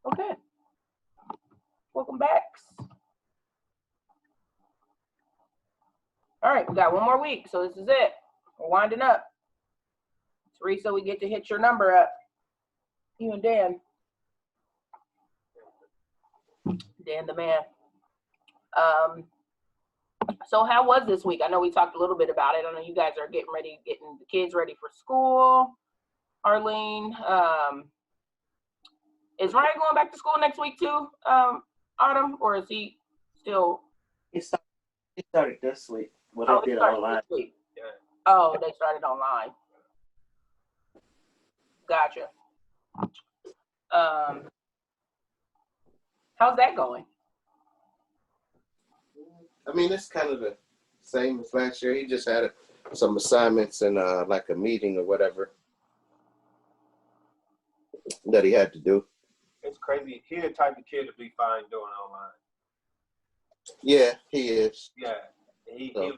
Okay. Welcome back. All right, we got one more week, so this is it. We're winding up. Teresa, we get to hit your number up. You and Dan. Dan the man. So how was this week? I know we talked a little bit about it. I know you guys are getting the kids ready for school. Arlene, is Ryan going back to school next week too, Autumn, or is he still? He started this week. Well, they did online. This week. Yeah. Oh, they started online. Gotcha. How's that going? I mean, it's kind of the same as last year. He just had some assignments and like a meeting or whatever that he had to do. It's crazy. He's the type of kid to be fine doing online. Yeah, he is. Yeah, he'll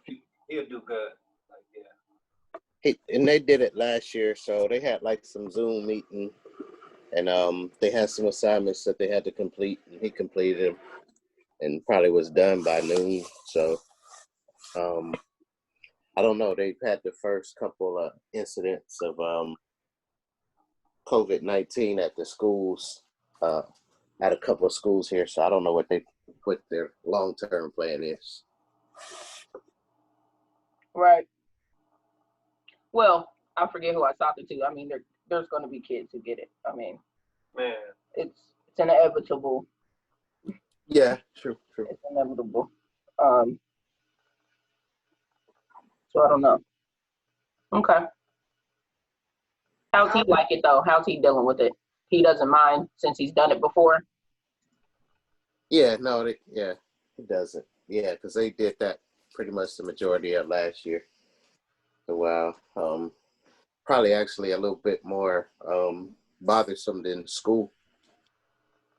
do good. Like, yeah. And they did it last year, so they had like some Zoom meeting, and they had some assignments that they had to complete, and he completed them, and probably was done by noon. So, I don't know. They've had the first couple of incidents of COVID-19 at the schools, at a couple of schools here. So I don't know what their long-term plan is. Right. Well, I forget who I was talking to. I mean, there's going to be kids who get it. I mean, man, it's inevitable. Yeah, true. It's inevitable. So I don't know. Okay. How's he like it though? How's he dealing with it? He doesn't mind since he's done it before. Yeah, no, he doesn't. Yeah, because they did that pretty much the majority of last year. So, probably actually a little bit more bothersome than school.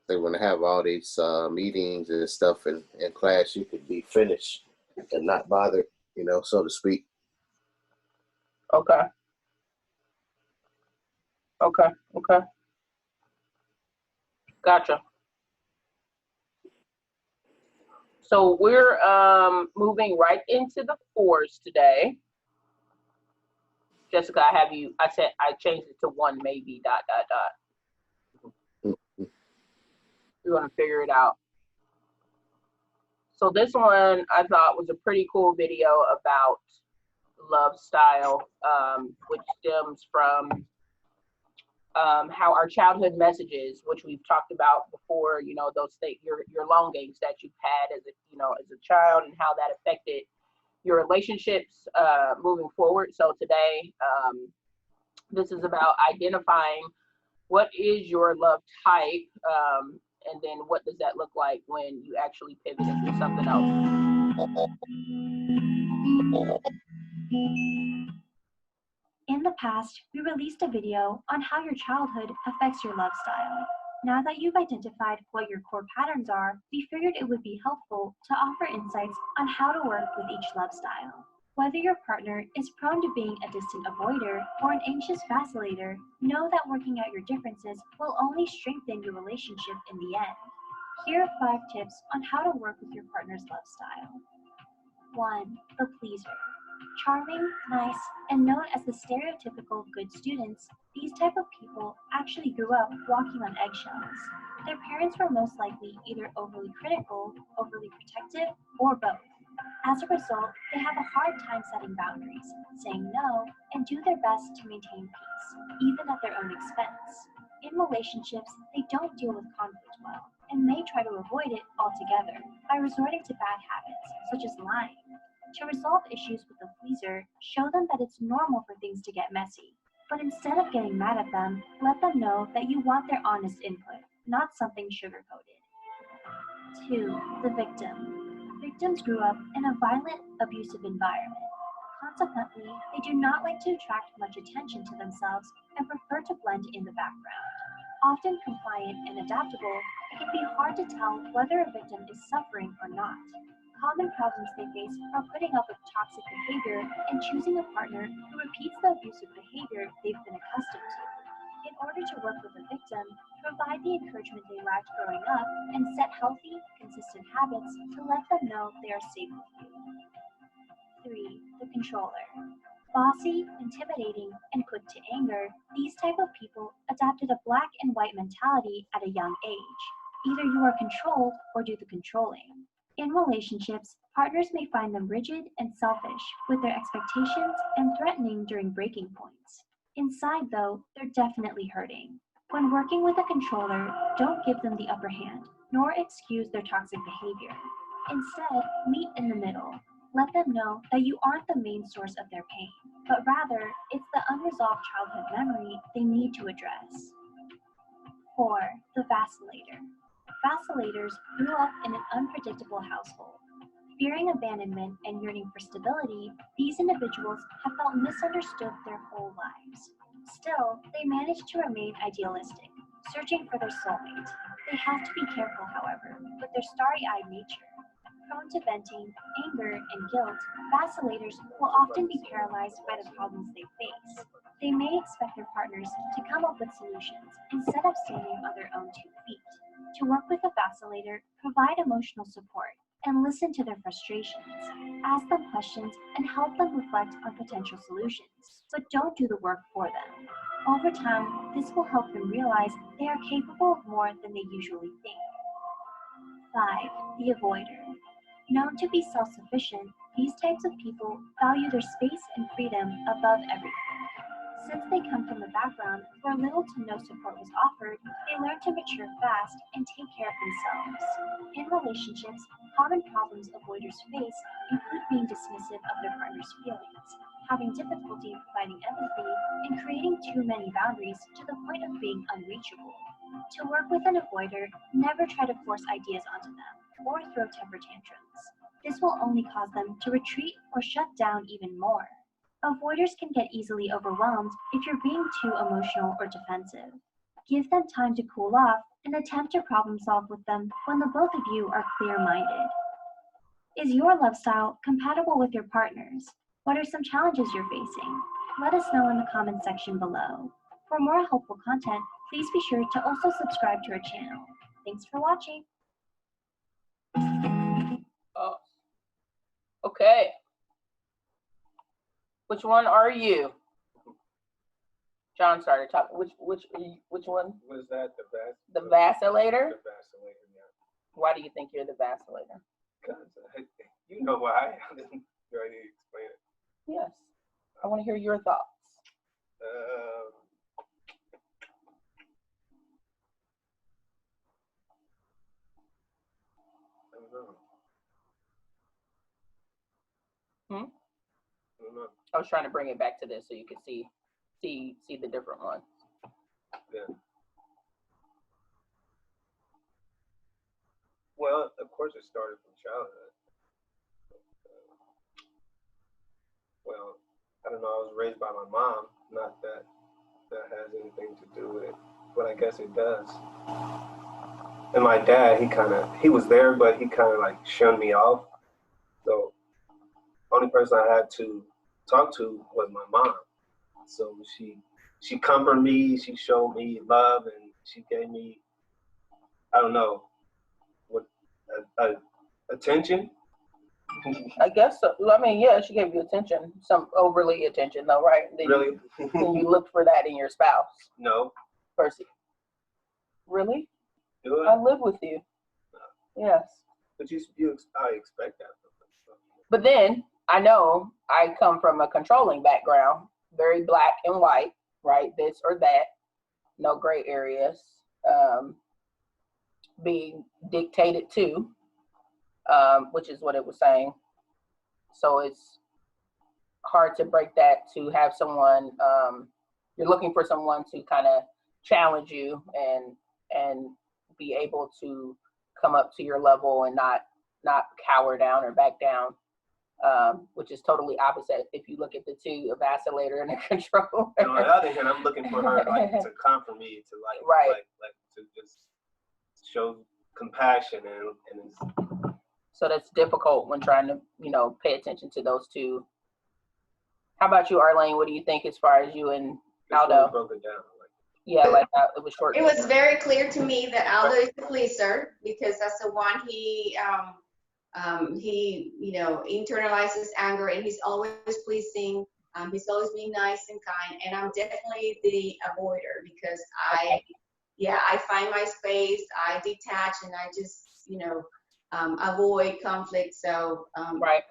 They want to have all these meetings and stuff in class. You could be finished and not bothered, so to speak. Okay. Gotcha. So we're moving right into the fours today. Jessica, I changed it to one maybe ... You want to figure it out. So this one I thought was a pretty cool video about love style, which stems from how our childhood messages, which we've talked about before, those your longings that you've had as a child, and how that affected your relationships moving forward. So today, this is about identifying what is your love type, and then what does that look like when you actually pivot into something else. In the past, we released a video on how your childhood affects your love style. Now that you've identified what your core patterns are, we figured it would be helpful to offer insights on how to work with each love style. Whether your partner is prone to being a distant avoider or an anxious vacillator, know that working out your differences will only strengthen your relationship in the end. Here are 5 tips on how to work with your partner's love style. 1. The pleaser. Charming, nice, and known as the stereotypical good students, these type of people actually grew up walking on eggshells. Their parents were most likely either overly critical, overly protective, or both. As a result, they have a hard time setting boundaries, saying no, and do their best to maintain peace, even at their own expense. In relationships, they don't deal with conflict well, and may try to avoid it altogether by resorting to bad habits, such as lying. To resolve issues with the pleaser, show them that it's normal for things to get messy. But instead of getting mad at them, let them know that you want their honest input, not something sugar-coated. 2. The victim. Victims grew up in a violent, abusive environment. Consequently, they do not like to attract much attention to themselves and prefer to blend in the background. Often compliant and adaptable, it can be hard to tell whether a victim is suffering or not. Common problems they face are putting up with toxic behavior and choosing a partner who repeats the abusive behavior they've been accustomed to. In order to work with the victim, provide the encouragement they lacked growing up and set healthy, consistent habits to let them know they are safe with you. 3. The controller. Bossy, intimidating, and quick to anger, these type of people adopted a black and white mentality at a young age. Either you are controlled or do the controlling. In relationships, partners may find them rigid and selfish with their expectations and threatening during breaking points. Inside, though, they're definitely hurting. When working with a controller, don't give them the upper hand, nor excuse their toxic behavior. Instead, meet in the middle. Let them know that you aren't the main source of their pain, but rather, it's the unresolved childhood memory they need to address. 4. The vacillator. Vacillators grew up in an unpredictable household. Fearing abandonment and yearning for stability, these individuals have felt misunderstood their whole lives. Still, they manage to remain idealistic, searching for their soulmate. They have to be careful, however, with their starry-eyed nature. Prone to venting, anger, and guilt, vacillators will often be paralyzed by the problems they face. They may expect their partners to come up with solutions instead of standing on their own 2 feet. To work with a vacillator, provide emotional support and listen to their frustrations. Ask them questions and help them reflect on potential solutions, but don't do the work for them. Over time, this will help them realize they are capable of more than they usually think. 5. The avoider. Known to be self-sufficient, these types of people value their space and freedom above everything. Since they come from a background where little to no support was offered, they learn to mature fast and take care of themselves. In relationships, common problems avoiders face include being dismissive of their partner's feelings, having difficulty providing empathy, and creating too many boundaries to the point of being unreachable. To work with an avoider, never try to force ideas onto them or throw temper tantrums. This will only cause them to retreat or shut down even more. Avoiders can get easily overwhelmed if you're being too emotional or defensive. Give them time to cool off and attempt to problem solve with them when the both of you are clear-minded. Is your love style compatible with your partner's? What are some challenges you're facing? Let us know in the comment section below. For more helpful content, please be sure to also subscribe to our channel. Thanks for watching. Oh. Okay. Which one are you? John started talking. Which one? Was that the best? The vacillator? The vacillator, yeah. Why do you think you're the vacillator? Because you know why. I didn't really explain it. Yes. I want to hear your thoughts. I don't know. Hmm? I don't know. I was trying to bring it back to this so you could see the different ones. Yeah. Well, of course, it started from childhood. Well, I don't know. I was raised by my mom. Not that that has anything to do with it, but I guess it does. And my dad, he was there, but he kind of like shunned me off. So, only person I had to talk to was my mom. So she comforted me, she showed me love, and she gave me, I don't know, what attention. I guess so. I mean, yeah, she gave you attention, some overly attention, though, right? Really? Then you look for that in your spouse. No. Percy. Really? Do I it? live with you. Yes. But I expect that. But then I know I come from a controlling background, very black and white, right? This or that, no gray areas, being dictated to, which is what it was saying. So it's hard to break that, to have someone, you're looking for someone to kind of challenge you and be able to come up to your level and not cower down or back down, which is totally opposite if you look at the two, a vacillator and a controller. And on the other hand, I'm looking for her like to comfort me, to Right. like to just show compassion and it's, So that's difficult when trying to, pay attention to those two. How about you, Arlene? What do you think as far as you and this Aldo? really broke it down. Like, Yeah, like it was short. It was very clear to me that Aldo is a pleaser because that's the one he internalizes anger and he's always pleasing. He's always being nice and kind, and I'm definitely the avoider because I find my space, I detach, and I just avoid conflict. So Right.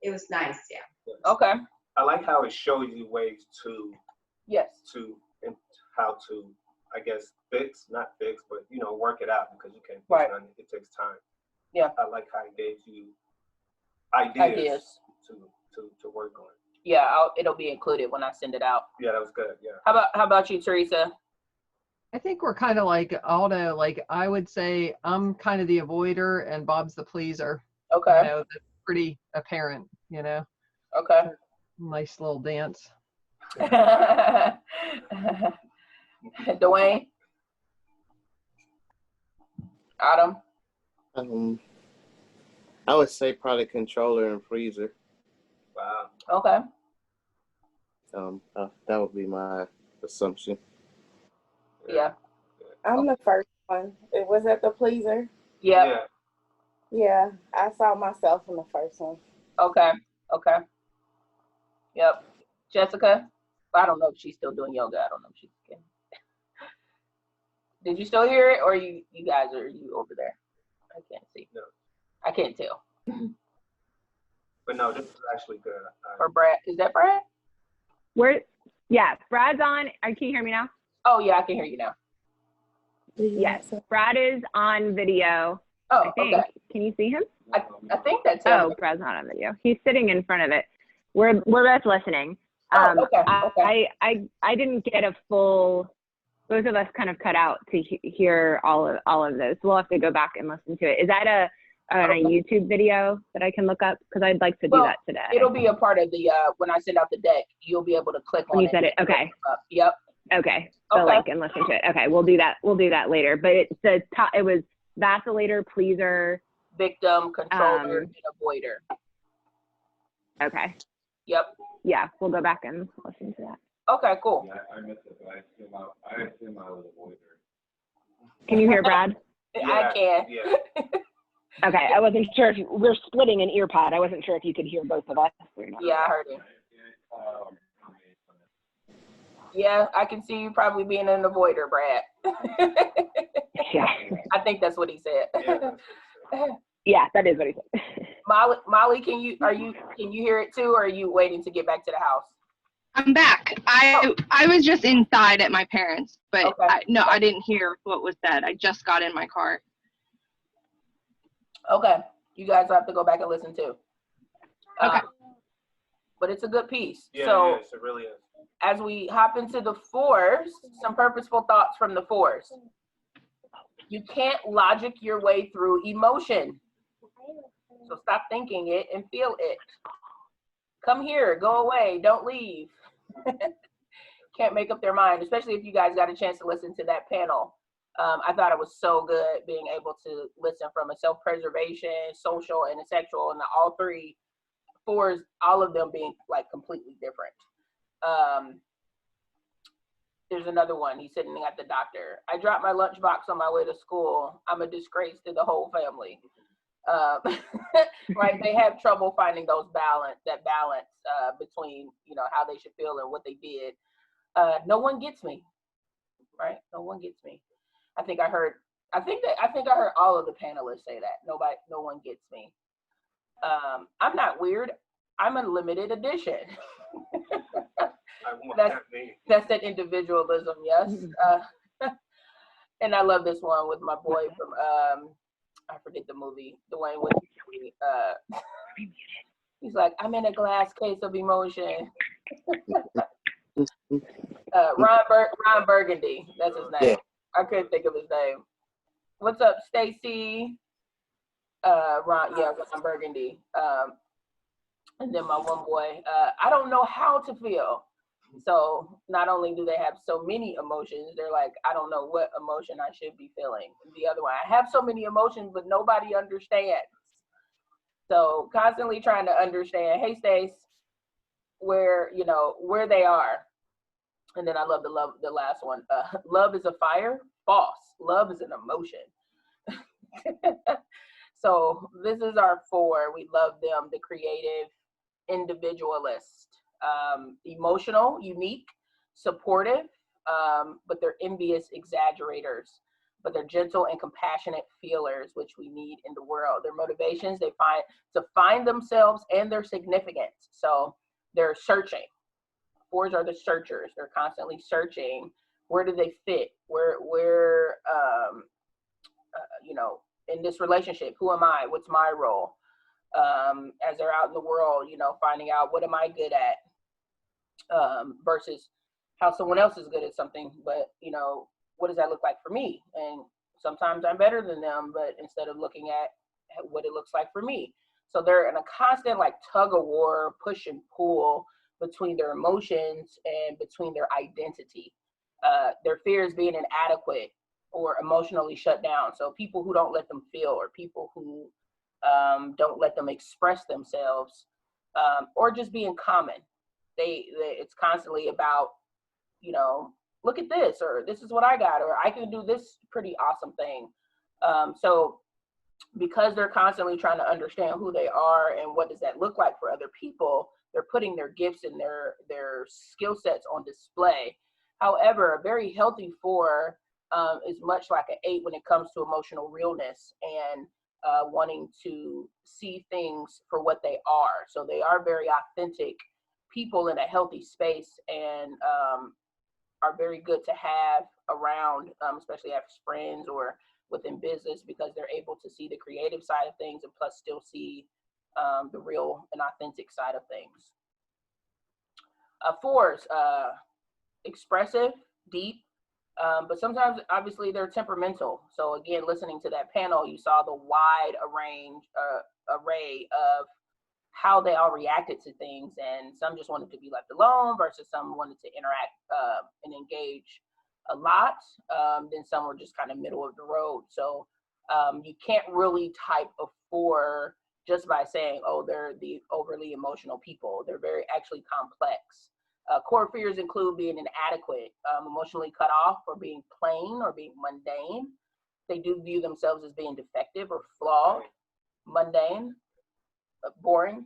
it was nice, yeah. Okay. I like how it shows you ways to and how to, I guess, not fix, but work it out because you can't fix nothing. It takes time. Yeah. I like how it gave you ideas to work on. Yeah, it'll be included when I send it out. Yeah, that was good. Yeah. How about you, Teresa? I think we're kind of like Aldo. Like I would say I'm kind of the avoider and Bob's the pleaser. Okay. That's pretty apparent, Okay. Nice little dance. Dwayne? Adam? I would say probably controller and freezer. Wow. Okay. That would be my assumption. Yeah. I'm the first one. It was at the pleaser. Yeah. Yeah, I saw myself in the first one. Okay. Yep. Jessica? I don't know if she's still doing yoga. I don't know if she's can. Did you still hear it, or you guys are you over there? I can't see. No. I can't tell. But no, this is actually good. Or Brad? Is that Brad? Yeah, Brad's on. Can you hear me now? Oh yeah, I can hear you now. Yes, Brad is on video. Oh, I think. okay. Can you see him? I think that's him. Oh, Brad's not on video. He's sitting in front of it. We're both listening. Okay. I didn't get a full. Both of us kind of cut out to hear all of those. We'll have to go back and listen to it. Is that a YouTube video that I can look up? Because I'd like to do that today. It'll be a part of the when I send out the deck. You'll be able to click on when you it. said it. Okay. Yep. Okay. The link and listen to it. Okay, we'll do that. We'll do that later. But it was vacillator, pleaser, victim, controller, and avoider. Okay. Yep. Yeah, we'll go back and listen to that. Okay, cool. Yeah, I missed it, but I assume I was avoider. Can you hear Brad? I can. Yeah. Okay, I wasn't sure if we're splitting an ear pod. I wasn't sure if you could hear both of us. Yeah, I heard it. Yeah, I can see you probably being an avoider, Brad. Yeah. I think that's what he said. Yeah, that is what he said. Molly, can you hear it too, or are you waiting to get back to the house? I'm back. I was just inside at my parents', but okay. I didn't hear what was said. I just got in my car. Okay, you guys have to go back and listen too. Okay. But it's a good piece. Yeah, so it is. It really is. As we hop into the fours, some purposeful thoughts from the fours. You can't logic your way through emotion. So stop thinking it and feel it. Come here, go away, don't leave. Can't make up their mind, especially if you guys got a chance to listen to that panel. I thought it was so good being able to listen from a self-preservation, social, and a sexual, and all three fours, all of them being like completely different. There's another one. He's sitting at the doctor. I dropped my lunchbox on my way to school. I'm a disgrace to the whole family. Right? They have trouble finding that balance between how they should feel and what they did. No one gets me. Right? No one gets me. I think I heard all of the panelists say that. No one gets me. I'm not weird. I'm a limited edition. That's that individualism, yes. And I love this one with my boy from I forget the movie, Dwayne with he's like, I'm in a glass case of emotion. Ron Burgundy, that's his name. Yeah. I couldn't think of his name. What's up, Stacy? Ron Burgundy. And then my one boy, I don't know how to feel. So not only do they have so many emotions, they're like, I don't know what emotion I should be feeling. And the other one, I have so many emotions, but nobody understands. So constantly trying to understand, hey, Stace, where they are. And then I love the last one. Love is a fire? False. Love is an emotion. So this is our 4. We love them: the creative, individualist, emotional, unique, supportive, but they're envious exaggerators, but they're gentle and compassionate feelers, which we need in the world. Their motivations, they find to find themselves and their significance. So they're searching. 4s are the searchers. They're constantly searching. Where do they fit? Where you know, in this relationship, who am I? What's my role? As they're out in the world, you know, finding out what am I good at, versus how someone else is good at something, but you know, what does that look like for me? And sometimes I'm better than them, but instead of looking at what it looks like for me. So they're in a constant like tug of war, push and pull between their emotions and between their identity. Their fear is being inadequate or emotionally shut down. So people who don't let them feel, or people who don't let them express themselves, or just being common. It's constantly about, you know, look at this, or this is what I got, or I can do this pretty awesome thing. So because they're constantly trying to understand who they are and what does that look like for other people, they're putting their gifts and their skill sets on display. However, a very healthy 4 is much like an 8 when it comes to emotional realness and wanting to see things for what they are. So they are very authentic people in a healthy space, and are very good to have around, especially as friends or within business, because they're able to see the creative side of things and plus still see the real and authentic side of things. 4s, expressive, deep, but sometimes obviously they're temperamental. So again, listening to that panel, you saw the wide array of how they all reacted to things, and some just wanted to be left alone versus some wanted to interact and engage a lot. Then some were just kind of middle of the road. So you can't really type a 4 just by saying, oh, they're the overly emotional people. They're very actually complex. Core fears include being inadequate, emotionally cut off, or being plain or being mundane. They do view themselves as being defective or flawed, mundane, boring.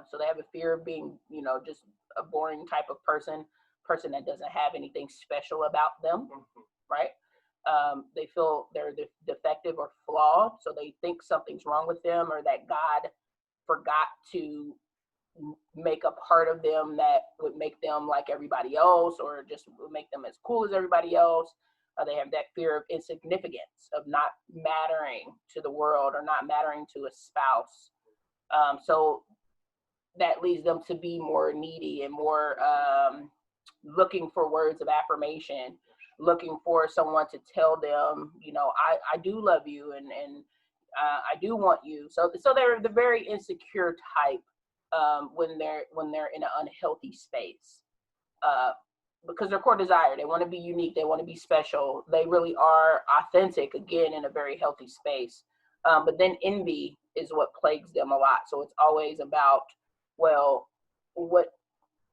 So they have a fear of being, you know, just a boring type of person that doesn't have anything special about them, right? They feel they're defective or flawed, so they think something's wrong with them, or that God forgot to make a part of them that would make them like everybody else, or just would make them as cool as everybody else. They have that fear of insignificance, of not mattering to the world or not mattering to a spouse. So that leads them to be more needy and more looking for words of affirmation, looking for someone to tell them, you know, I do love you, and I do want you. So they're the very insecure type when they're in an unhealthy space, because their core desire, they want to be unique, they want to be special, they really are authentic, again, in a very healthy space. But then envy is what plagues them a lot. So it's always about, well,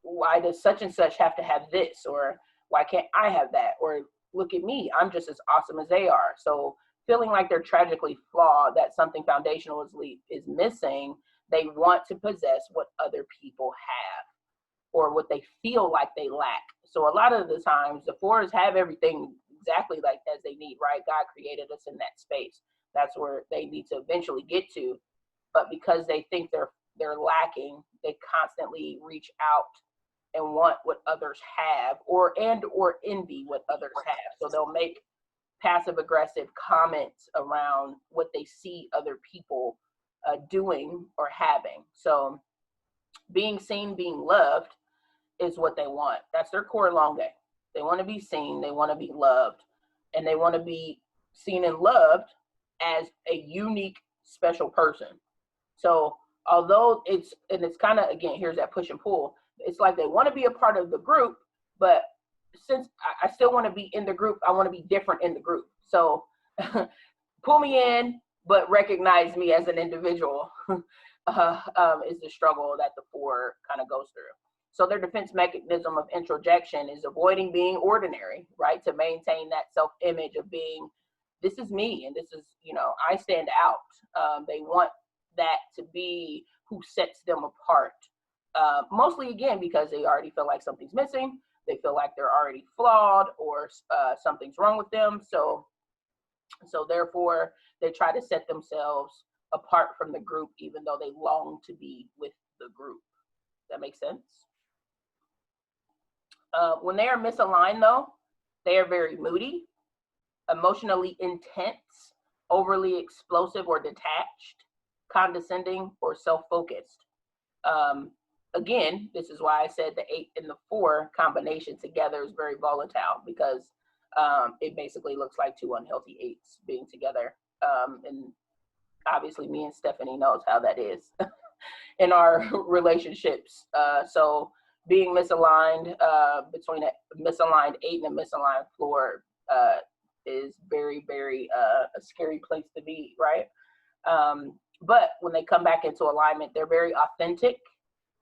why does such and such have to have this, or why can't I have that, or look at me, I'm just as awesome as they are. So feeling like they're tragically flawed, that something foundational is missing, they want to possess what other people have, or what they feel like they lack. So a lot of the times the 4s have everything exactly like as they need, right? God created us in that space. That's where they need to eventually get to. But because they think they're lacking, they constantly reach out and want what others have, or envy what others have. So they'll make passive aggressive comments around what they see other people doing or having. So being seen, being loved is what they want. That's their core longe. They want to be seen, they want to be loved, and they want to be seen and loved as a unique, special person. So although it's kind of, again, here's that push and pull. It's like they want to be a part of the group, but since I still want to be in the group, I want to be different in the group. So pull me in, but recognize me as an individual is the struggle that the 4 kind of goes through. So their defense mechanism of introjection is avoiding being ordinary, right? To maintain that self-image of being, this is me, and this is, you know, I stand out. They want that to be who sets them apart. Mostly, again, because they already feel like something's missing. They feel like they're already flawed, or something's wrong with them. So therefore, they try to set themselves apart from the group, even though they long to be with the group. That makes sense? When they are misaligned, though, they are very moody, emotionally intense, overly explosive or detached, condescending, or self-focused. Again, this is why I said the 8 and the 4 combination together is very volatile, because it basically looks like 2 unhealthy 8s being together. And obviously me and Stephanie knows how that is in our relationships. So being misaligned between a misaligned 8 and a misaligned 4 is very, very a scary place to be, right? But when they come back into alignment, they're very authentic,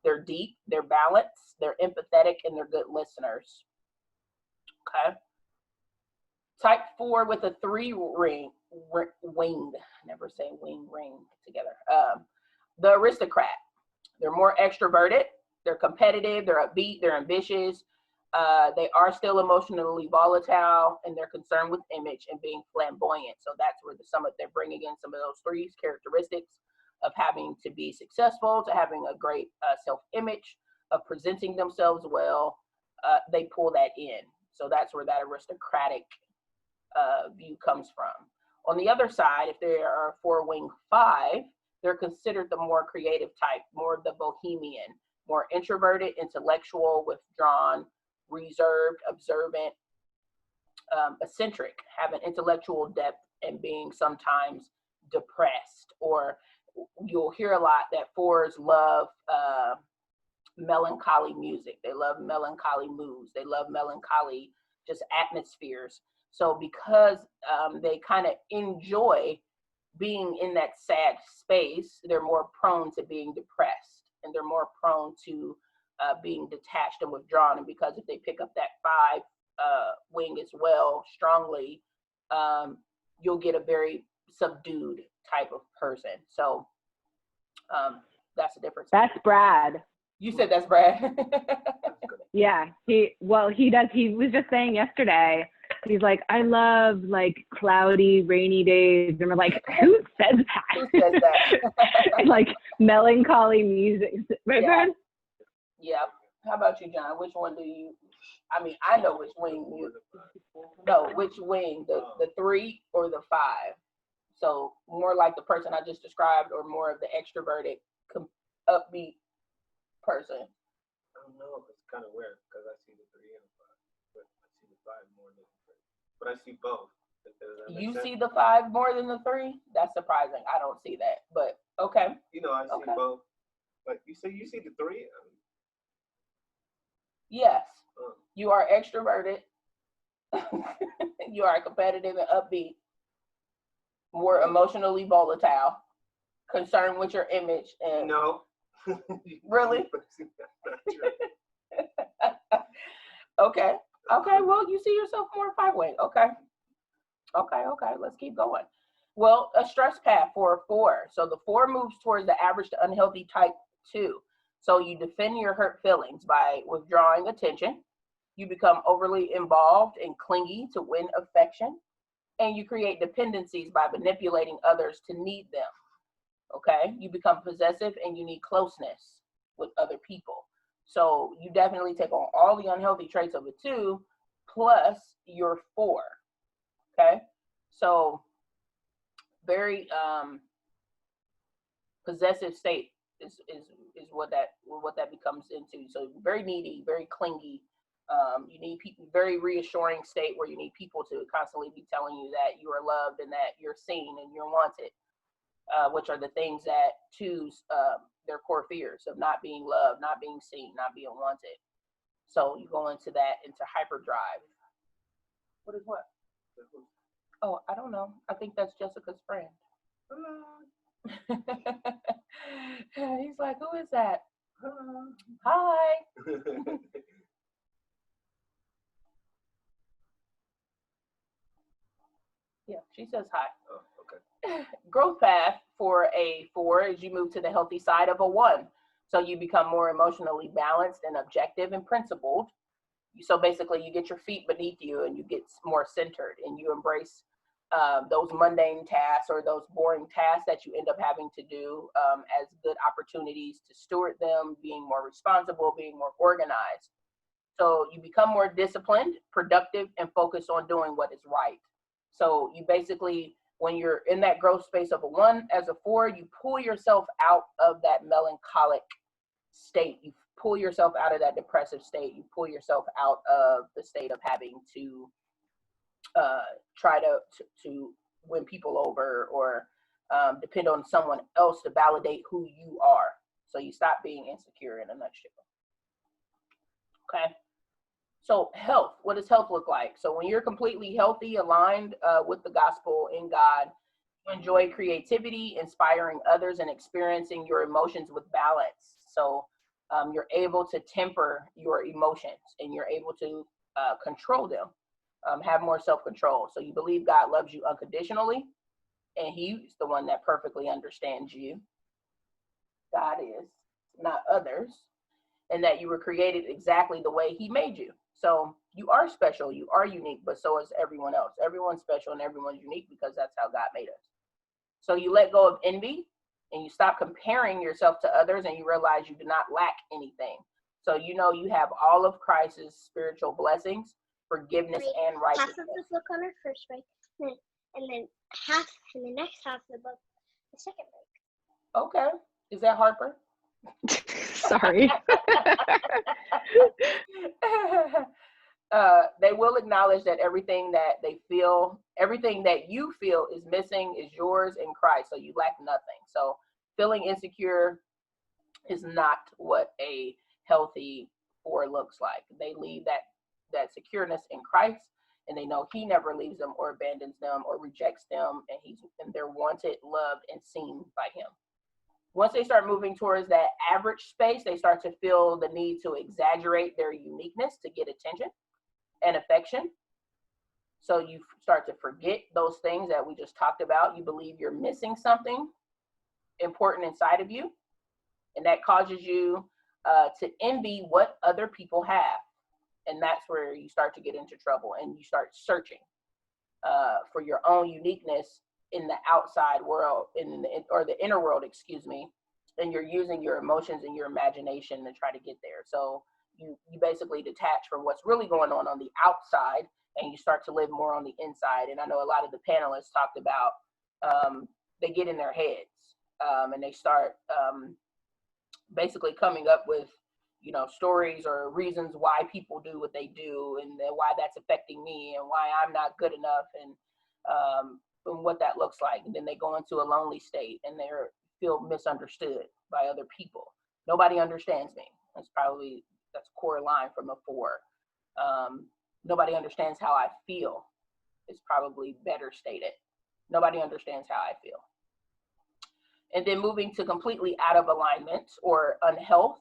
they're deep, they're balanced, they're empathetic, and they're good listeners. Okay. Type 4 with a 3 ring, winged, never say wing, ring together. The aristocrat. They're more extroverted, they're competitive, they're upbeat, they're ambitious. They are still emotionally volatile, and they're concerned with image and being flamboyant. So that's where they're bringing in some of those 3 characteristics of having to be successful, to having a great self-image, of presenting themselves well. They pull that in. So that's where that aristocratic view comes from. On the other side, if they are 4-wing 5, they're considered the more creative type, more of the bohemian, more introverted, intellectual, withdrawn, reserved, observant, eccentric, having intellectual depth, and being sometimes depressed. Or you'll hear a lot that 4s love melancholy music. They love melancholy moods. They love melancholy just atmospheres. So because they kind of enjoy being in that sad space, they're more prone to being depressed, and they're more prone to being detached and withdrawn. And because if they pick up that 5 wing as well strongly, you'll get a very subdued type of person. So that's the difference. That's Brad. You said that's Brad? Yeah, he does. He was just saying yesterday, he's like, I love like cloudy, rainy days. And we're like, who says that? Who says that? Like melancholy music. Right, Yeah. Brad? Yeah. How about you, John? Which one do you, I mean, I know which wing you, no, which wing, the 3 or the 5? So more like the person I just described, or more of the extroverted, upbeat person? I don't know. It's kind of weird because I see the 3 and the 5, but I see the 5 more than the 3. But I see both. You see the 5 more than the 3? That's surprising. I don't see that, but okay. You know, I see both. Like you say, you see the 3. Yes, you are extroverted. You are competitive and upbeat, more emotionally volatile, concerned with your image, and no. Really? Okay. Well, you see yourself more 5-wing. Okay. Let's keep going. Well, a stress path for a 4. So the 4 moves towards the average to unhealthy type 2. So you defend your hurt feelings by withdrawing attention. You become overly involved and clingy to win affection. And you create dependencies by manipulating others to need them. Okay? You become possessive and you need closeness with other people. So you definitely take on all the unhealthy traits of a 2 plus your 4. Okay? So very possessive state is what that becomes into. So very needy, very clingy. You need people, very reassuring state where you need people to constantly be telling you that you are loved and that you're seen and you're wanted, which are the things that 2s, their core fears of not being loved, not being seen, not being wanted. So you go into hyperdrive. What is what? Oh, I don't know. I think that's Jessica's friend. He's like, who is that? Hi. Yeah, she says hi. Oh, okay. Growth path for a 4 is you move to the healthy side of a 1. So you become more emotionally balanced and objective and principled. So basically you get your feet beneath you and you get more centered and you embrace those mundane tasks or those boring tasks that you end up having to do as good opportunities to steward them, being more responsible, being more organized. So you become more disciplined, productive, and focused on doing what is right. So you basically, when you're in that growth space of a 1 as a 4, you pull yourself out of that melancholic state. You pull yourself out of that depressive state. You pull yourself out of the state of having to try to win people over or depend on someone else to validate who you are. So you stop being insecure in a nutshell. Okay. So health, what does health look like? So when you're completely healthy, aligned with the gospel in God, you enjoy creativity, inspiring others, and experiencing your emotions with balance. So you're able to temper your emotions and you're able to control them, have more self-control. So you believe God loves you unconditionally and he's the one that perfectly understands you. God is, not others. And that you were created exactly the way he made you. So you are special, you are unique, but so is everyone else. Everyone's special and everyone's unique because that's how God made us. So you let go of envy and you stop comparing yourself to others and you realize you do not lack anything. So you know you have all of Christ's spiritual blessings, forgiveness, and righteousness. Half of the book on our first break, and then half in the next half of the book, the second break. Okay. Is that Harper? Sorry. They will acknowledge that everything that they feel, everything that you feel is missing is yours in Christ. So you lack nothing. So feeling insecure is not what a healthy 4 looks like. They leave that secureness in Christ and they know he never leaves them or abandons them or rejects them, and they're wanted, loved, and seen by him. Once they start moving towards that average space, they start to feel the need to exaggerate their uniqueness to get attention and affection. So you start to forget those things that we just talked about. You believe you're missing something important inside of you, and that causes you to envy what other people have. And that's where you start to get into trouble and you start searching for your own uniqueness in the outside world, or the inner world, excuse me, and you're using your emotions and your imagination to try to get there. So you basically detach from what's really going on the outside, and you start to live more on the inside. And I know a lot of the panelists talked about they get in their heads and they start basically coming up with stories or reasons why people do what they do and why that's affecting me and why I'm not good enough and what that looks like. And then they go into a lonely state and they feel misunderstood by other people. Nobody understands me. That's a core line from a 4. Nobody understands how I feel. It's probably better stated. Nobody understands how I feel. And then moving to completely out of alignment or unhealth,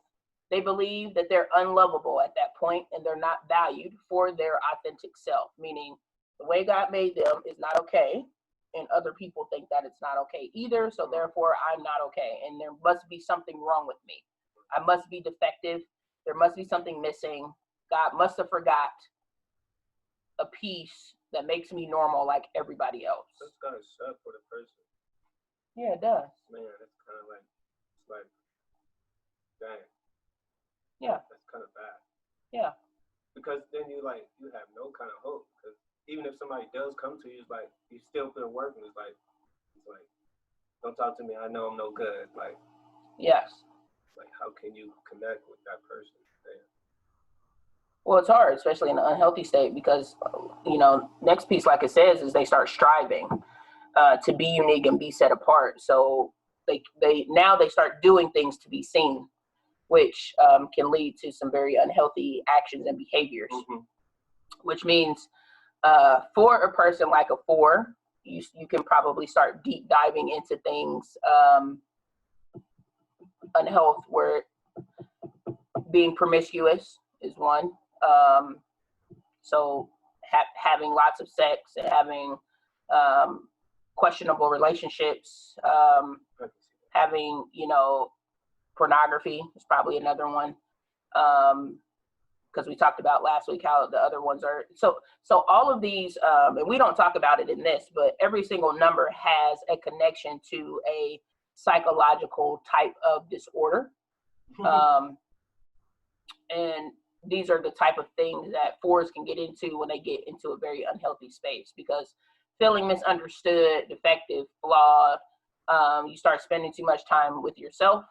they believe that they're unlovable at that point and they're not valued for their authentic self, meaning the way God made them is not okay. And other people think that it's not okay either. So therefore I'm not okay. And there must be something wrong with me. I must be defective. There must be something missing. God must have forgot a piece that makes me normal like everybody else. That's kind of sad for the person. Yeah, it does. Man, that's kind of like, dang. Yeah. That's kind of bad. Yeah. Because then you have no kind of hope. Because even if somebody does come to you, it's like you still put in work, and it's like, don't talk to me. I know I'm no good. Like, yes. Like, how can you connect with that person? Man. Well, it's hard, especially in an unhealthy state, because next piece, like it says, is they start striving to be unique and be set apart. So they start doing things to be seen, which can lead to some very unhealthy actions and behaviors. Mm-hmm. Which means for a person like a 4, you can probably start deep diving into things unhealth, where being promiscuous is one. So having lots of sex and having questionable relationships, having, pornography is probably another one. Because we talked about last week how the other ones are. So all of these, and we don't talk about it in this, but every single number has a connection to a psychological type of disorder. And these are the type of things that fours can get into when they get into a very unhealthy space, because feeling misunderstood, defective, flawed, you start spending too much time with yourself.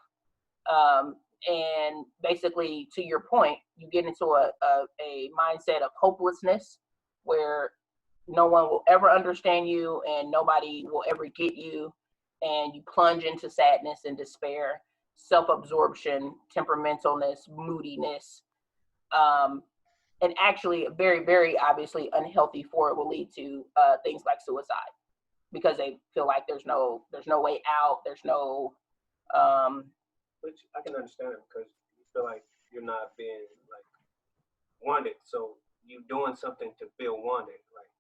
And basically, to your point, you get into a mindset of hopelessness where no one will ever understand you and nobody will ever get you. And you plunge into sadness and despair, self-absorption, temperamentalness, moodiness. And actually, a very, very obviously unhealthy four will lead to things like suicide, because they feel like there's no way out. There's no which I can understand, because you feel like you're not being like wanted, so you doing something to feel wanted, like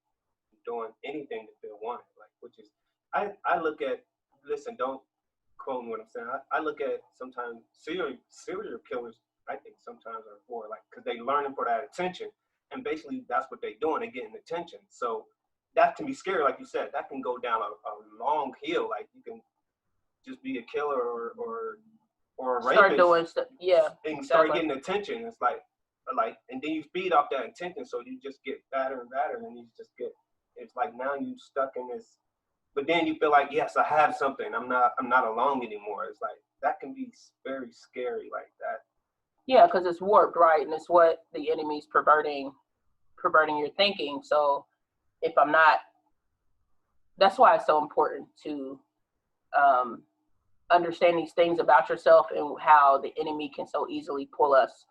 doing anything to feel wanted, like, which is I look at, listen, don't quote me what I'm saying. I look at sometimes serial killers. I think sometimes are for like, because they learning for that attention, and basically that's what they doing. They getting attention. So that can be scary, like you said. That can go down a long hill. Like you can just be a killer or a rapist. Start doing stuff, yeah. And start getting attention. It's like, and then you feed off that attention, so you just get fatter and fatter, and you just get. It's like now you stuck in this. But then you feel like, yes, I have something. I'm not alone anymore. It's like that can be very scary, like that. Yeah, because it's warped, right? And it's what the enemy's perverting your thinking. So if I'm not, that's why it's so important to understand these things about yourself and how the enemy can so easily pull us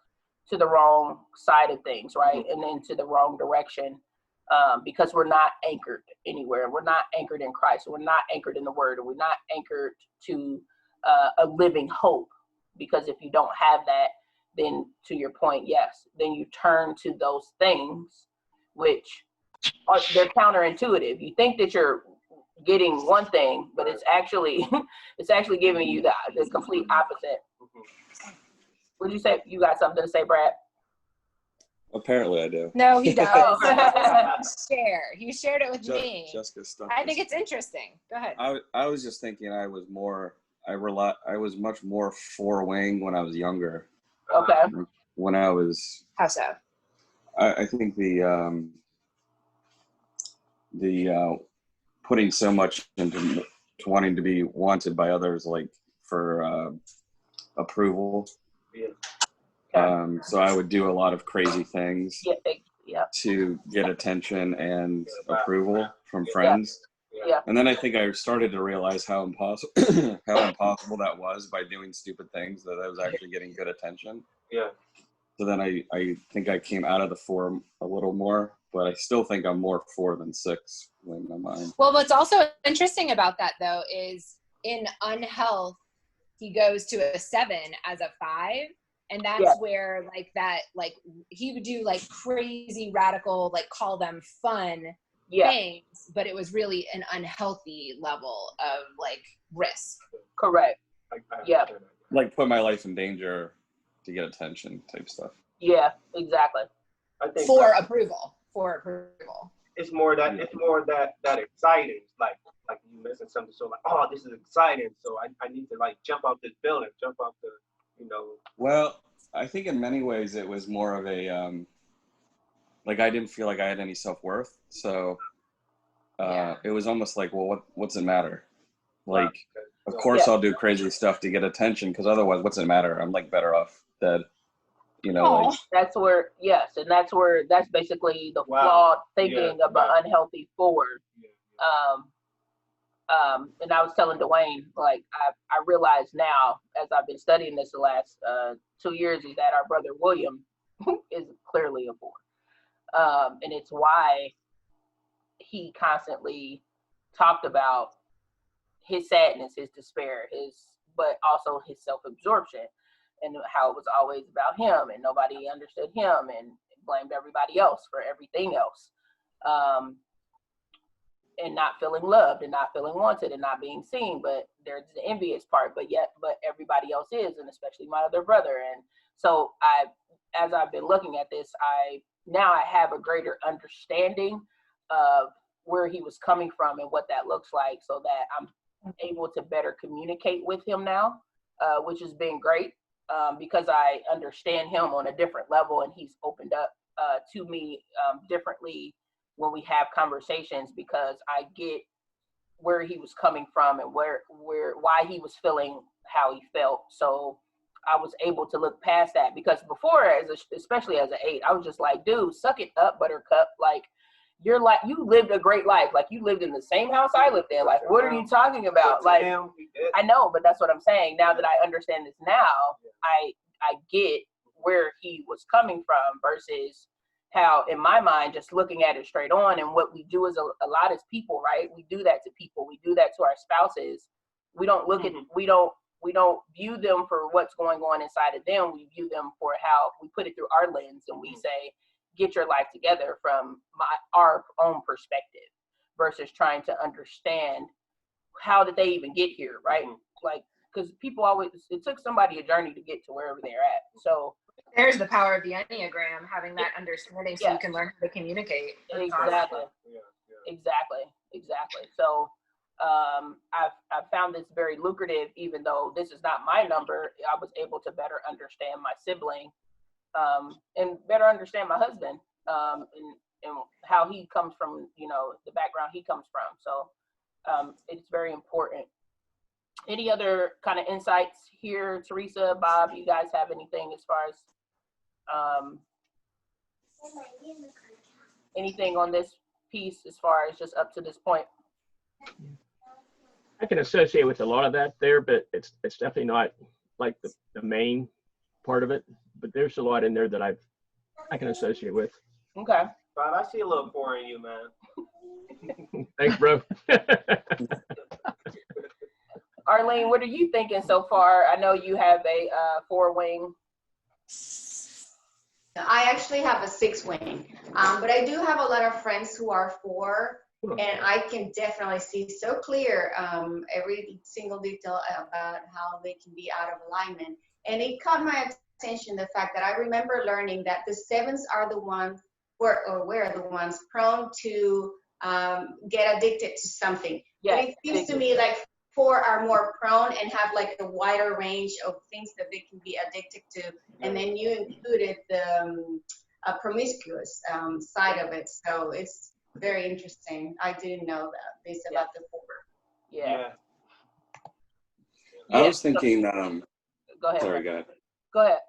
to the wrong side of things, right? And then to the wrong direction, because we're not anchored anywhere. We're not anchored in Christ. We're not anchored in the Word. We're not anchored to a living hope. Because if you don't have that, then to your point, yes, then you turn to those things which they're counterintuitive. You think that you're getting one thing, but it's actually giving you the complete opposite. Would you say you got something to say, Brad? Apparently I do. No, he does. He shared it with me. Jessica stuff. I think it's interesting. Go ahead. I was just thinking I was much more four wing when I was younger. Okay. When I was. How so? I think the putting so much into wanting to be wanted by others, like for approval. Yeah. So I would do a lot of crazy things to get attention and approval from friends. Yeah. And then I think I started to realize how impossible that was by doing stupid things, that I was actually getting good attention. Yeah. So then I think I came out of the four a little more, but I still think I'm more 4 than 6 in my mind. Well, what's also interesting about that though is in unhealth, he goes to a 7 as a 5. And that's where like he would do like crazy radical, like call them fun things, but it was really an unhealthy level of like risk. Correct. Yeah. Like put my life in danger to get attention type stuff. Yeah, exactly. I think for approval. It's more that exciting, like you missing something, so like, oh, this is exciting, so I need to like jump off this building, jump off the, Well, I think in many ways it was more of a like I didn't feel like I had any self-worth, so it was almost like, well, what's it matter? Like, of course I'll do crazy stuff to get attention, because otherwise, what's it matter? I'm like better off dead. Like, that's where, and that's basically the flawed thinking of an unhealthy forward. And I was telling Dwayne, like, I realize now, as I've been studying this the last 2 years, is that our brother William is clearly a 4. And it's why he constantly talked about his sadness, his despair, but also his self-absorption. and how it was always about him and nobody understood him and blamed everybody else for everything else. And not feeling loved and not feeling wanted and not being seen, but there's the envious part, but everybody else is, and especially my other brother. And so as I've been looking at this, I have a greater understanding of where he was coming from and what that looks like, so that I'm able to better communicate with him now, which has been great, because I understand him on a different level, and he's opened up to me differently when we have conversations, because I get where he was coming from and why he was feeling how he felt. So I was able to look past that, because before, especially as an 8, I was just like, dude, suck it up, Buttercup. Like, you're like, you lived a great life. Like, you lived in the same house I lived in. Like, what are you talking about? Like, I know, but that's what I'm saying. Now that I understand this now, I get where he was coming from, versus how, in my mind, just looking at it straight on, and what we do as a lot as people, right? We do that to people. We do that to our spouses. We don't look at, we don't view them for what's going on inside of them. We view them for how we put it through our lens, and we say, get your life together from our own perspective, versus trying to understand how did they even get here, right? Like, because people always, it took somebody a journey to get to wherever they're at. So there's the power of the Enneagram, having that understanding, so you can learn how to communicate. Exactly. So I've found this very lucrative, even though this is not my number. I was able to better understand my sibling, and better understand my husband, and how he comes from, the background he comes from. So it's very important. Any other kind of insights here, Teresa, Bob? You guys have anything as far as anything on this piece, as far as just up to this point? I can associate with a lot of that there, but it's definitely not like the main part of it. But there's a lot in there that I can associate with. Okay. Bob, I see a little 4 in you, man. Thanks, bro. Arlene, what are you thinking so far? I know you have a 4-wing. I actually have a 6-wing, but I do have a lot of friends who are 4, and I can definitely see so clear every single detail about how they can be out of alignment. And it caught my attention, the fact that I remember learning that the 7s are the ones, were the ones prone to get addicted to something. Yeah, but it seems to me like 4 are more prone and have like a wider range of things that they can be addicted to. And then you included the promiscuous side of it. So it's very interesting. I didn't know that, this about the 4. Yeah. I was thinking, go ahead. Sorry, go ahead. Go ahead.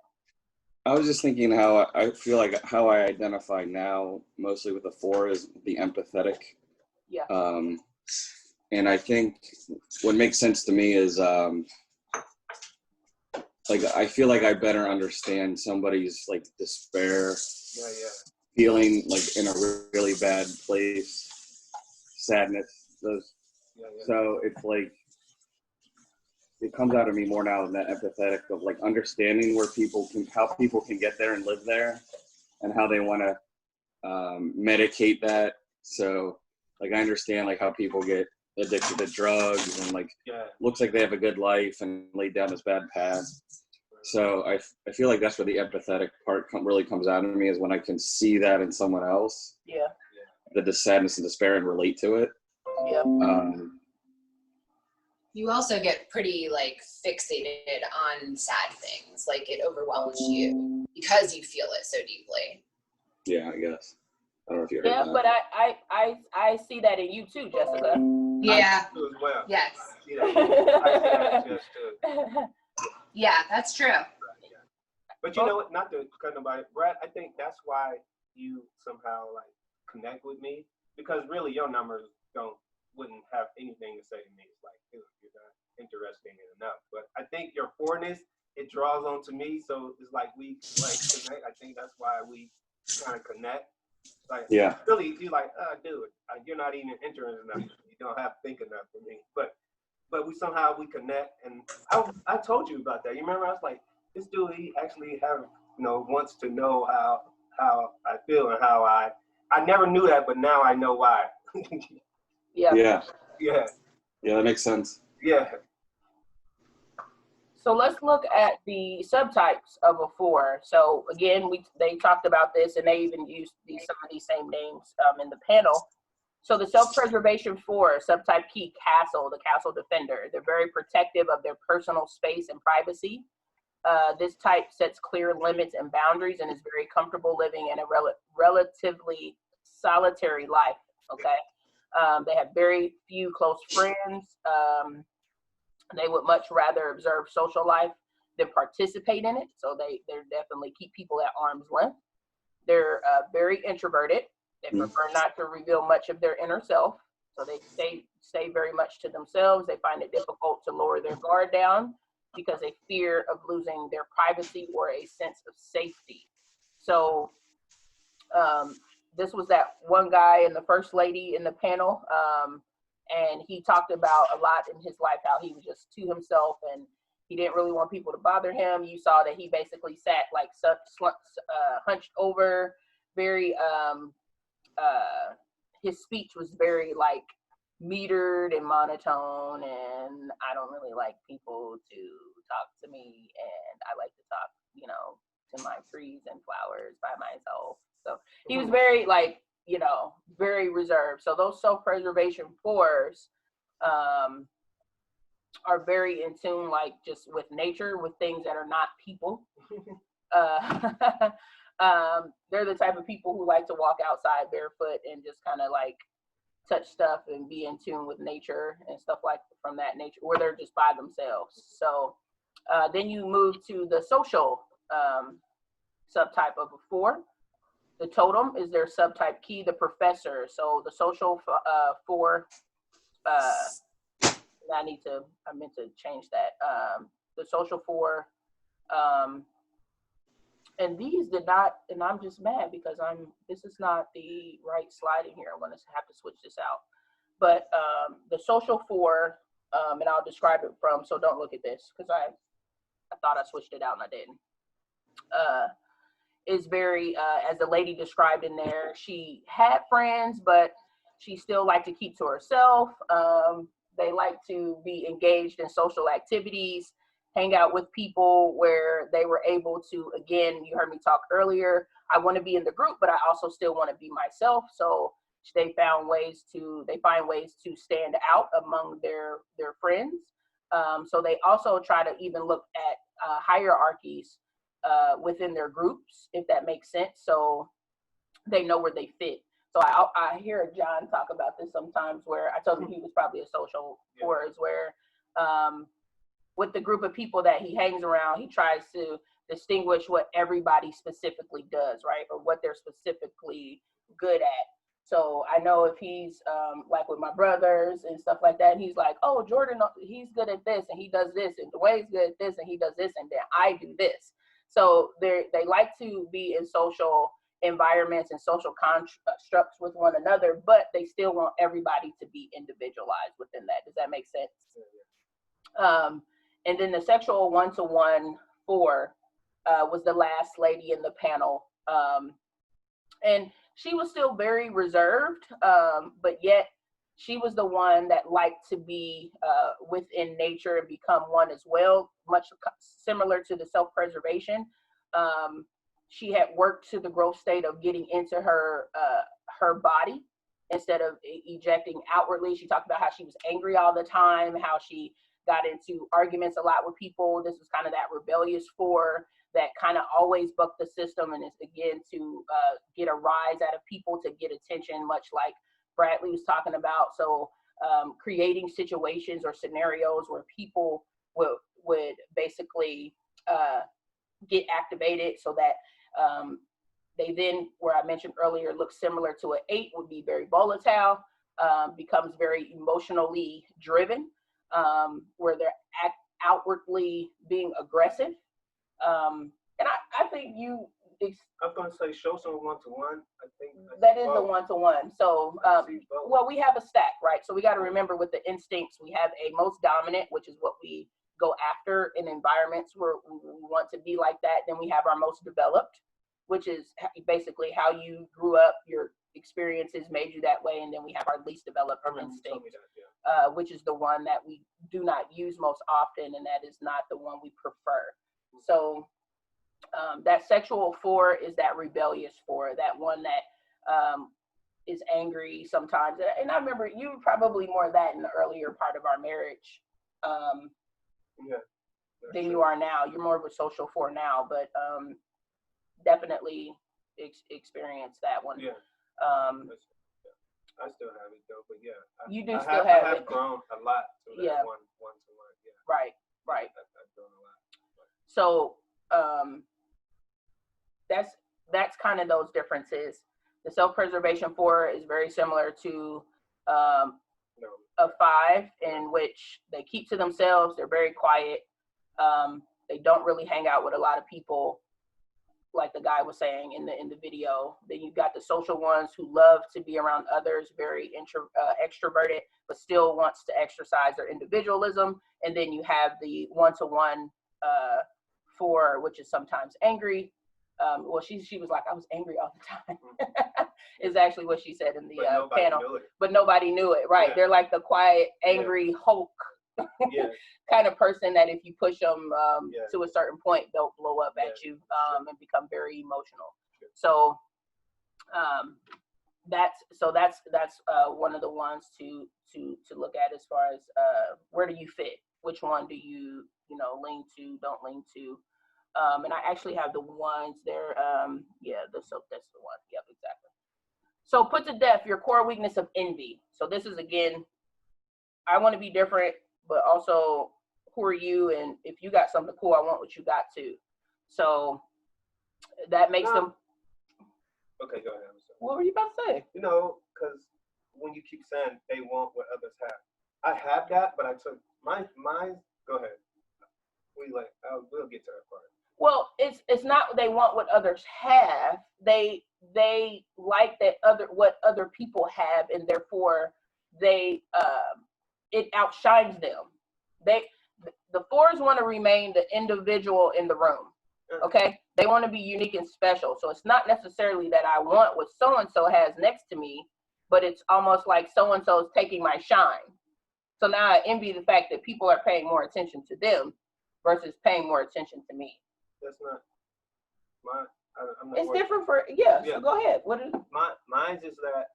I was just thinking how I feel like how I identify now, mostly with the 4, is the empathetic. Yeah. And I think what makes sense to me is like, I feel like I better understand somebody's like despair, feeling like in a really bad place, sadness. So it's like, it comes out of me more now in that empathetic of like understanding how people can get there and live there, and how they want to medicate that. So like, I understand like how people get addicted to drugs and like looks like they have a good life and laid down this bad path. So I feel like that's where the empathetic part really comes out of me, is when I can see that in someone else. Yeah. The sadness and despair, and relate to it. Yeah. You also get pretty like fixated on sad things. Like, it overwhelms you because you feel it so deeply. Yeah, I guess. I don't know if you heard that. But I see that in you too, Jessica. Yeah. I do as well. Yes. I see that just too. Yeah, that's true. But you know what? Not to cut nobody, Brad. I think that's why you somehow like connect with me, because really your numbers wouldn't have anything to say to me. It's like, you're not interesting enough. But I think your 4-ness, it draws on to me, so it's like we like connect. I think that's why we kind of connect. Like, really, you're like, dude, you're not even interested enough. You don't have to think enough for me. But we somehow we connect, and I told you about that. You remember? I was like, this dude, he actually wants to know how I feel and how I never knew that, but now I know why. Yeah. Yeah. Yeah. Yeah, that makes sense. Yeah. So let's look at the subtypes of a 4. So again, they talked about this, and they even used some of these same names in the panel. So the self-preservation 4, subtype key, castle, the castle defender. They're very protective of their personal space and privacy. This type sets clear limits and boundaries and is very comfortable living in a relatively solitary life, okay? They have very few close friends. They would much rather observe social life than participate in it. So they definitely keep people at arm's length. They're very introverted. They prefer not to reveal much of their inner self. So they stay very much to themselves. They find it difficult to lower their guard down because they fear of losing their privacy or a sense of safety. So this was that one guy and the first lady in the panel. And he talked about a lot in his life, how he was just to himself and he didn't really want people to bother him. You saw that he basically sat like hunched over, very, his speech was very like metered and monotone, and I don't really like people to talk to me, and I like to talk, to my trees and flowers by myself. So he was very like, very reserved. So those self-preservation 4s are very in tune, like just with nature, with things that are not people. They're the type of people who like to walk outside barefoot and just kind of like touch stuff and be in tune with nature and stuff like from that nature, where they're just by themselves. So then you move to the social subtype of a 4. The totem is their subtype key, the professor. So the social 4, I meant to change that. The social 4, and these did not, and I'm just mad because this is not the right slide in here. I'm gonna have to switch this out. But the social 4, and I'll describe it from, so don't look at this because I thought I switched it out and I didn't. Is very, as the lady described in there, she had friends, but she still liked to keep to herself. They like to be engaged in social activities, hang out with people where they were able to, again, you heard me talk earlier, I want to be in the group, but I also still want to be myself. So they find ways to stand out among their friends. So they also try to even look at hierarchies within their groups, if that makes sense, so they know where they fit. So I hear John talk about this sometimes, where I told him he was probably a social 4, is where with the group of people that he hangs around, he tries to distinguish what everybody specifically does, right, or what they're specifically good at. So I know if he's like with my brothers and stuff like that, he's like, oh, Jordan, he's good at this and he does this, and Dwayne's good at this and he does this, and then I do this. So they like to be in social environments and social constructs with one another, but they still want everybody to be individualized within that. Does that make sense? And then the sexual 1-to-1 4 was the last lady in the panel. And she was still very reserved, but yet she was the one that liked to be within nature and become one as well, much similar to the self-preservation. She had worked to the growth state of getting into her body instead of ejecting outwardly. She talked about how she was angry all the time, how she got into arguments a lot with people. This was kind of that rebellious 4 that kind of always bucked the system, and is again to get a rise out of people, to get attention, much like Bradley was talking about. So creating situations or scenarios where people would basically get activated, so that they then, where I mentioned earlier, look similar to an 8, would be very volatile, becomes very emotionally driven, where they're outwardly being aggressive. And I think you. I was going to say show some 1-to-1. I think that is the 1-to-1. So, well, we have a stack, right? So we got to remember with the instincts, we have a most dominant, which is what we go after in environments where we want to be like that. Then we have our most developed, which is basically how you grew up, your experiences made you that way. And then we have our least developed instinct, which is the one that we do not use most often, and that is not the one we prefer. So that sexual 4 is that rebellious 4, that one that is angry sometimes. And I remember you were probably more of that in the earlier part of our marriage than you are now. You're more of a social 4 now, but definitely experience that one. Yeah. I still have it though, but yeah. You do still have it. I have grown a lot to that one to one. Yeah. Right. I've grown a lot. So that's kind of those differences. The self-preservation 4 is very similar to a 5, in which they keep to themselves. They're very quiet. They don't really hang out with a lot of people, like the guy was saying in the video. Then you've got the social ones who love to be around others, very extroverted, but still wants to exercise their individualism. And then you have the one-to-one 4, which is sometimes angry. Well, she was like, I was angry all the time, is actually what she said in the panel. But nobody knew it, right? Yeah. They're like the quiet, angry Hulk kind of person that if you push them to a certain point, they'll blow up at you and become very emotional. So that's one of the ones to look at as far as where do you fit? Which one do you lean to, don't lean to? And I actually have the ones there. That's the one. Yep, exactly. So put to death your core weakness of envy. So this is, again, I want to be different, but also who are you? And if you got something cool, I want what you got too. So that makes them. Okay, go ahead. What were you about to say? Because when you keep saying they want what others have, I have that, but I took mine. Go ahead. We'll get to that part. Well, it's not they want what others have. They like what other people have, and therefore they it outshines them. The 4s want to remain the individual in the room. Okay, they want to be unique and special. So it's not necessarily that I want what so and so has next to me, but it's almost like so and so is taking my shine. So now I envy the fact that people are paying more attention to them versus paying more attention to me. That's not mine. It's different for So go ahead. What is mine's is that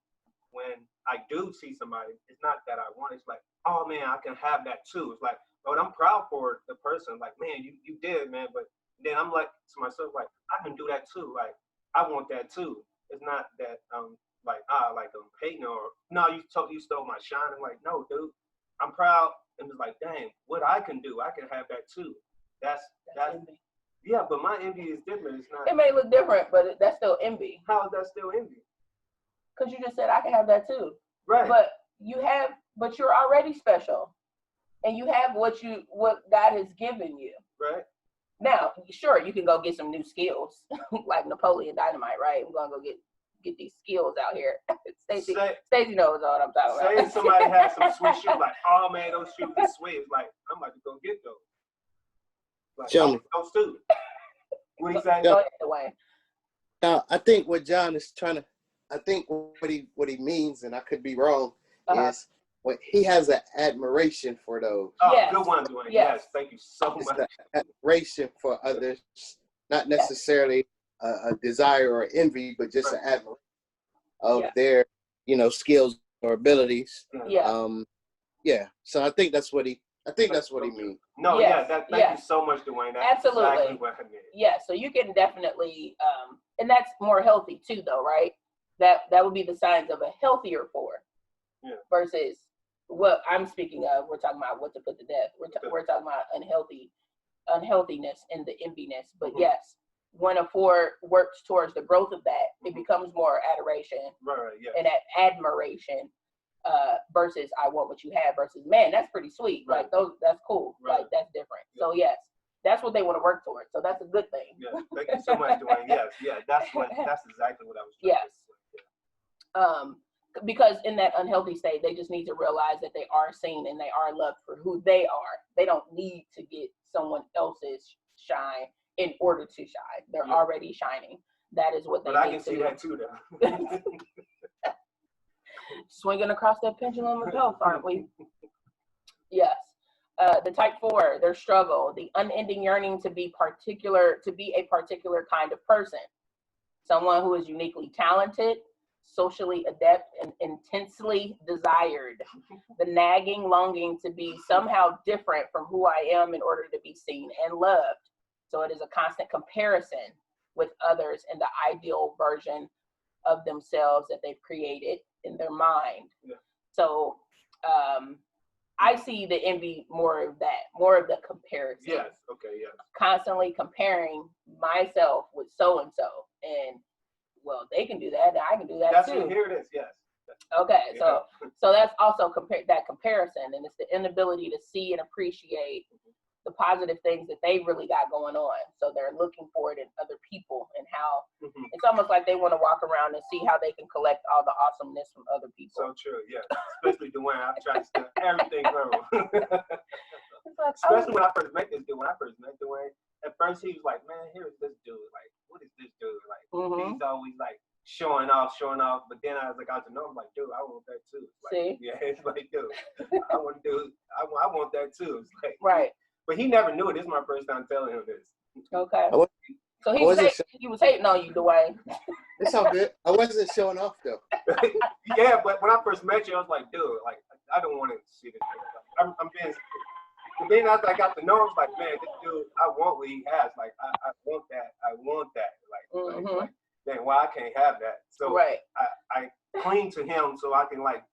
when I do see somebody, it's not that I want. It's like, oh man, I can have that too. It's like, but I'm proud for the person. Like, man, you did, man. But then I'm like to myself, like, I can do that too. Like, I want that too. It's not that I'm hating or no, you stole my shine. I'm like, no, dude, I'm proud. And it's like, dang, what I can do, I can have that too. That's envy. Yeah, but my envy is different. It's not. It may look different, but that's still envy. How is that still envy? Because you just said I can have that too. Right. But you're already special, and you have what God has given you. Right. Now, sure, you can go get some new skills, like Napoleon Dynamite. Right. I'm gonna go get these skills out here. Stacey knows what I'm talking about. Say somebody has some sweet shoes, like, oh man, those shoes are sweet. It's like, I'm about to go get those. Like, Show me. Those too. What do you say? Go ahead, Dwayne. Now, I think what John is what he means, and I could be wrong, is when he has an admiration for those. Oh, yes. Good one, Dwayne. Yes, thank you so much. The admiration for others, not necessarily a desire or envy, but just an admiration of their, skills or abilities. Yeah. So I think that's what he means. No, thank you so much, Dwayne. That's absolutely exactly what I mean. Yeah, so you can definitely, and that's more healthy too, though, right? That would be the signs of a healthier 4 versus what I'm speaking of. We're talking about what to put to death. We're talking about unhealthiness and the enviness. But yes, when a 4 works towards the growth of that, it becomes more adoration and admiration. Versus I want what you have versus, man, that's pretty sweet. Like that's cool. Like that's different. So yes, that's what they want to work towards. So that's a good thing. Yeah, thank you so much, Dwayne. Yes, that's exactly what I was trying to say. because in that unhealthy state, they just need to realize that they are seen and they are loved for who they are. They don't need to get someone else's shine in order to shine. They're already shining. That is what they But need I can to see do. that too, though. Swinging across that pendulum of health, aren't we? Yes. The type 4, their struggle, the unending yearning to be a particular kind of person. Someone who is uniquely talented, socially adept, and intensely desired. The nagging longing to be somehow different from who I am in order to be seen and loved. So it is a constant comparison with others and the ideal version of themselves that they've created in their mind. Yeah. So I see the envy more of that, more of the comparison. Yes. Okay. Yes. Constantly comparing myself with so-and-so, and well, they can do that, I can do that too. Here it is. Yes. Okay, so that's also that comparison, and it's the inability to see and appreciate the positive things that they really got going on. So they're looking for it in other people, and how it's almost like they want to walk around and see how they can collect all the awesomeness from other people. So true. Yeah. Especially Dwayne, I've tried to steal everything from him. Like, Especially when I first met this dude. When I first met Dwayne, at first he was like, "Man, here's this dude. Like, what is this dude? Like, he's always like showing off. But then as I got to know him, like, dude, I want that too. Like, see? Yeah, it's like, dude, I want that too. It's like, right. But he never knew it. This is my first time telling him this. Okay. So he was hating on you, Dwayne. It's all good. I wasn't showing off though. Yeah, but when I first met you, I was like, dude, like, I don't want to see this. I'm being. But then after I got to know him, I was like, man, this dude, I want what he has. Like, I want that. I want that. Like, man, why I can't have that? So I cling to him so I can like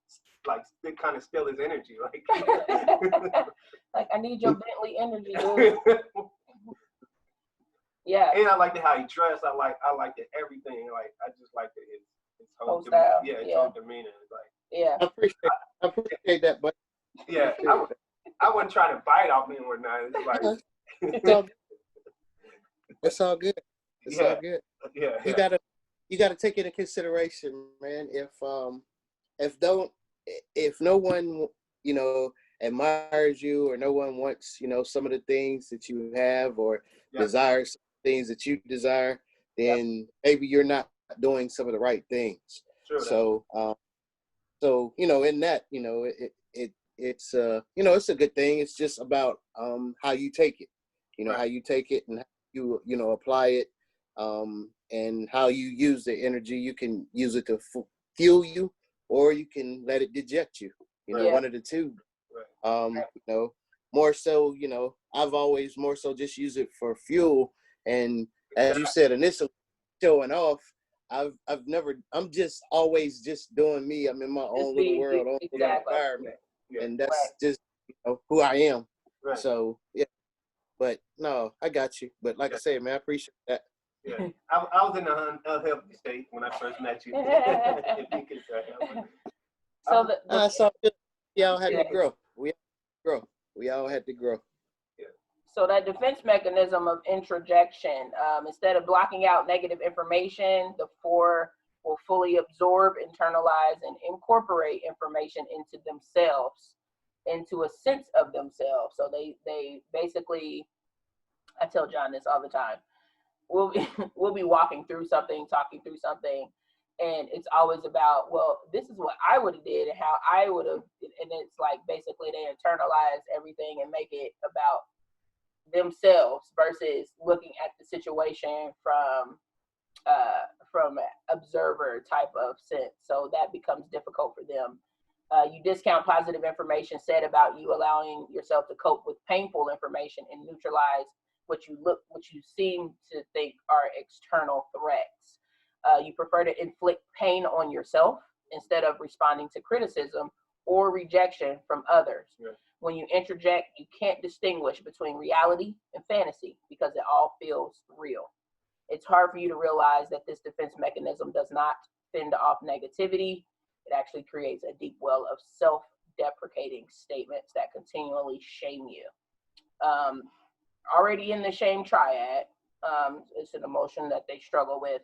kind of steal his energy. Like, like I need your Bentley energy, dude. Yeah. And I liked how he dressed. I liked everything. Like, I just liked his whole style. His whole demeanor. Like, yeah. I appreciate that, but yeah, I wasn't trying to bite off him or nothing. It's like it's all good. It's all good. Yeah. You gotta take it into consideration, man. If no one, admires you, or no one wants, some of the things that you have, or desires things that you desire, then maybe you're not doing some of the right things. True. So in that, it's it's a good thing. It's just about how you take it, how you take it and how you apply it, and how you use the energy. You can use it to fuel you, or you can let it deject you. One of the two. More so, I've always more so just use it for fuel. And as you said initially, showing off, I'm just always just doing me. I'm in my own little world, own little environment. And that's just who I am. Right. So yeah, but no, I got you. But like I say, man, I appreciate that. Yeah, I was in a unhealthy state when I first met you. If you could say. So we all had to grow. We all had to grow. So that defense mechanism of introjection, instead of blocking out negative information, the 4 will fully absorb, internalize, and incorporate information into themselves, into a sense of themselves. So they basically, I tell John this all the time, we'll be walking through something, talking through something, and it's always about, well, this is what I would have did and how I would have, and it's like basically they internalize everything and make it about themselves versus looking at the situation from observer type of sense. So that becomes difficult for them. You discount positive information said about you, allowing yourself to cope with painful information and neutralize what you seem to think are external threats. You prefer to inflict pain on yourself instead of responding to criticism or rejection from others. Yeah. When you interject, you can't distinguish between reality and fantasy because it all feels real. It's hard for you to realize that this defense mechanism does not fend off negativity. It actually creates a deep well of self-deprecating statements that continually shame you. Already in the shame triad, it's an emotion that they struggle with.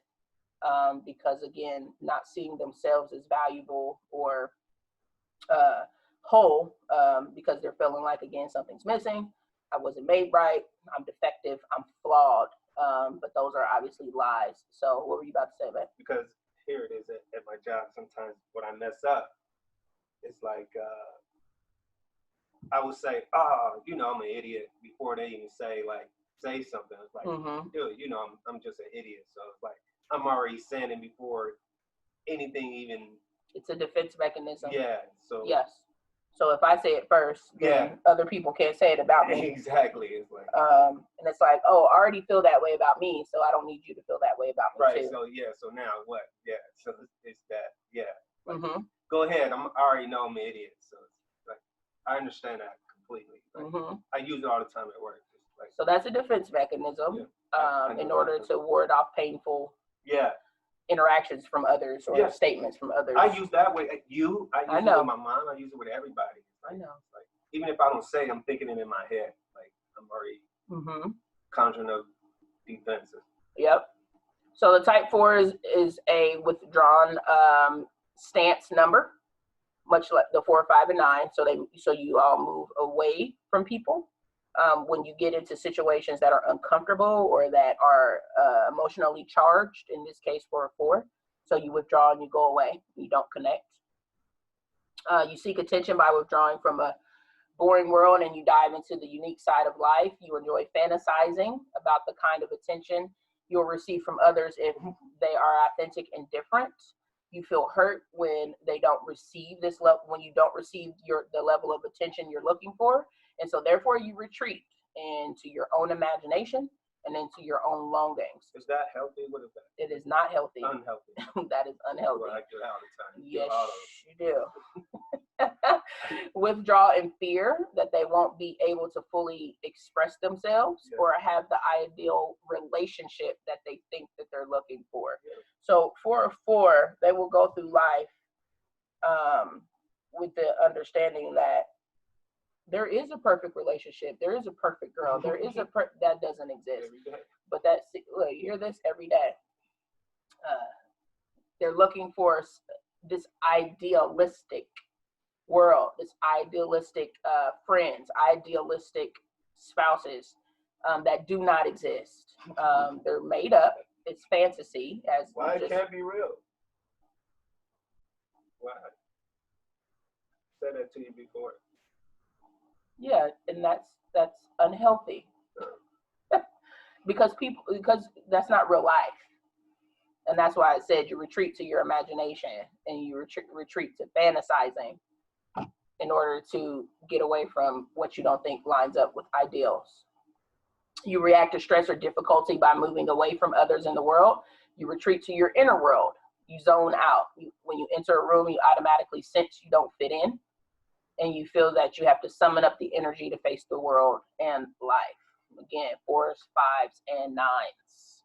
because again, not seeing themselves as valuable or whole, because they're feeling like, again, something's missing. I wasn't made right. I'm defective. I'm flawed. But those are obviously lies. So what were you about to say, man? Because here it is at my job. Sometimes when I mess up, it's like I would say, "Oh, you know, I'm an idiot," before they even say something. It's like, dude, you know, I'm just an idiot. So it's like I'm already saying it before anything even. It's a defense mechanism. Yeah. So yes. So if I say it first, then other people can't say it about me. Exactly. It's like and it's like, oh, I already feel that way about me, so I don't need you to feel that way about me right. too. So so now what? Yeah. So it's that. Yeah. Like, Mm-hmm. go ahead. I already know I'm an idiot. So like I understand that completely. Like, I use it all the time at work. Like, so that's a defense mechanism in order to ward off painful interactions from others or statements from others. I use that with you. I use it with my mom. I use it with everybody. I know. Like even if I don't say it, I'm thinking it in my head. Like I'm already conjuring up defenses. Yep. So the type 4 is a withdrawn stance number, much like the 4, 5, and 9. So you all move away from people when you get into situations that are uncomfortable or that are emotionally charged. In this case, for a 4, so you withdraw and you go away. You don't connect. You seek attention by withdrawing from a boring world and you dive into the unique side of life. You enjoy fantasizing about the kind of attention you'll receive from others if they are authentic and different. You feel hurt when they don't receive this level, when you don't receive the level of attention you're looking for. And so therefore you retreat into your own imagination and into your own longings. Is that healthy? What is that? It is not healthy. Unhealthy. That is unhealthy. Well, I do that all the time. Yes, you do. Withdraw in fear that they won't be able to fully express themselves or have the ideal relationship that they think that they're looking for. So for a 4, they will go through life with the understanding that there is a perfect relationship, there is a perfect girl, there is that doesn't exist. But look, you hear this every day. They're looking for this idealistic world, this idealistic friends, idealistic spouses that do not exist. They're made up. It's fantasy. Why it can't be real? Why? I said that to you before. Yeah, and that's unhealthy. because that's not real life. And that's why I said you retreat to your imagination and you retreat to fantasizing in order to get away from what you don't think lines up with ideals. You react to stress or difficulty by moving away from others in the world. You retreat to your inner world. You zone out. When you enter a room, you automatically sense you don't fit in, and you feel that you have to summon up the energy to face the world and life. Again, 4s, 5s, and 9s.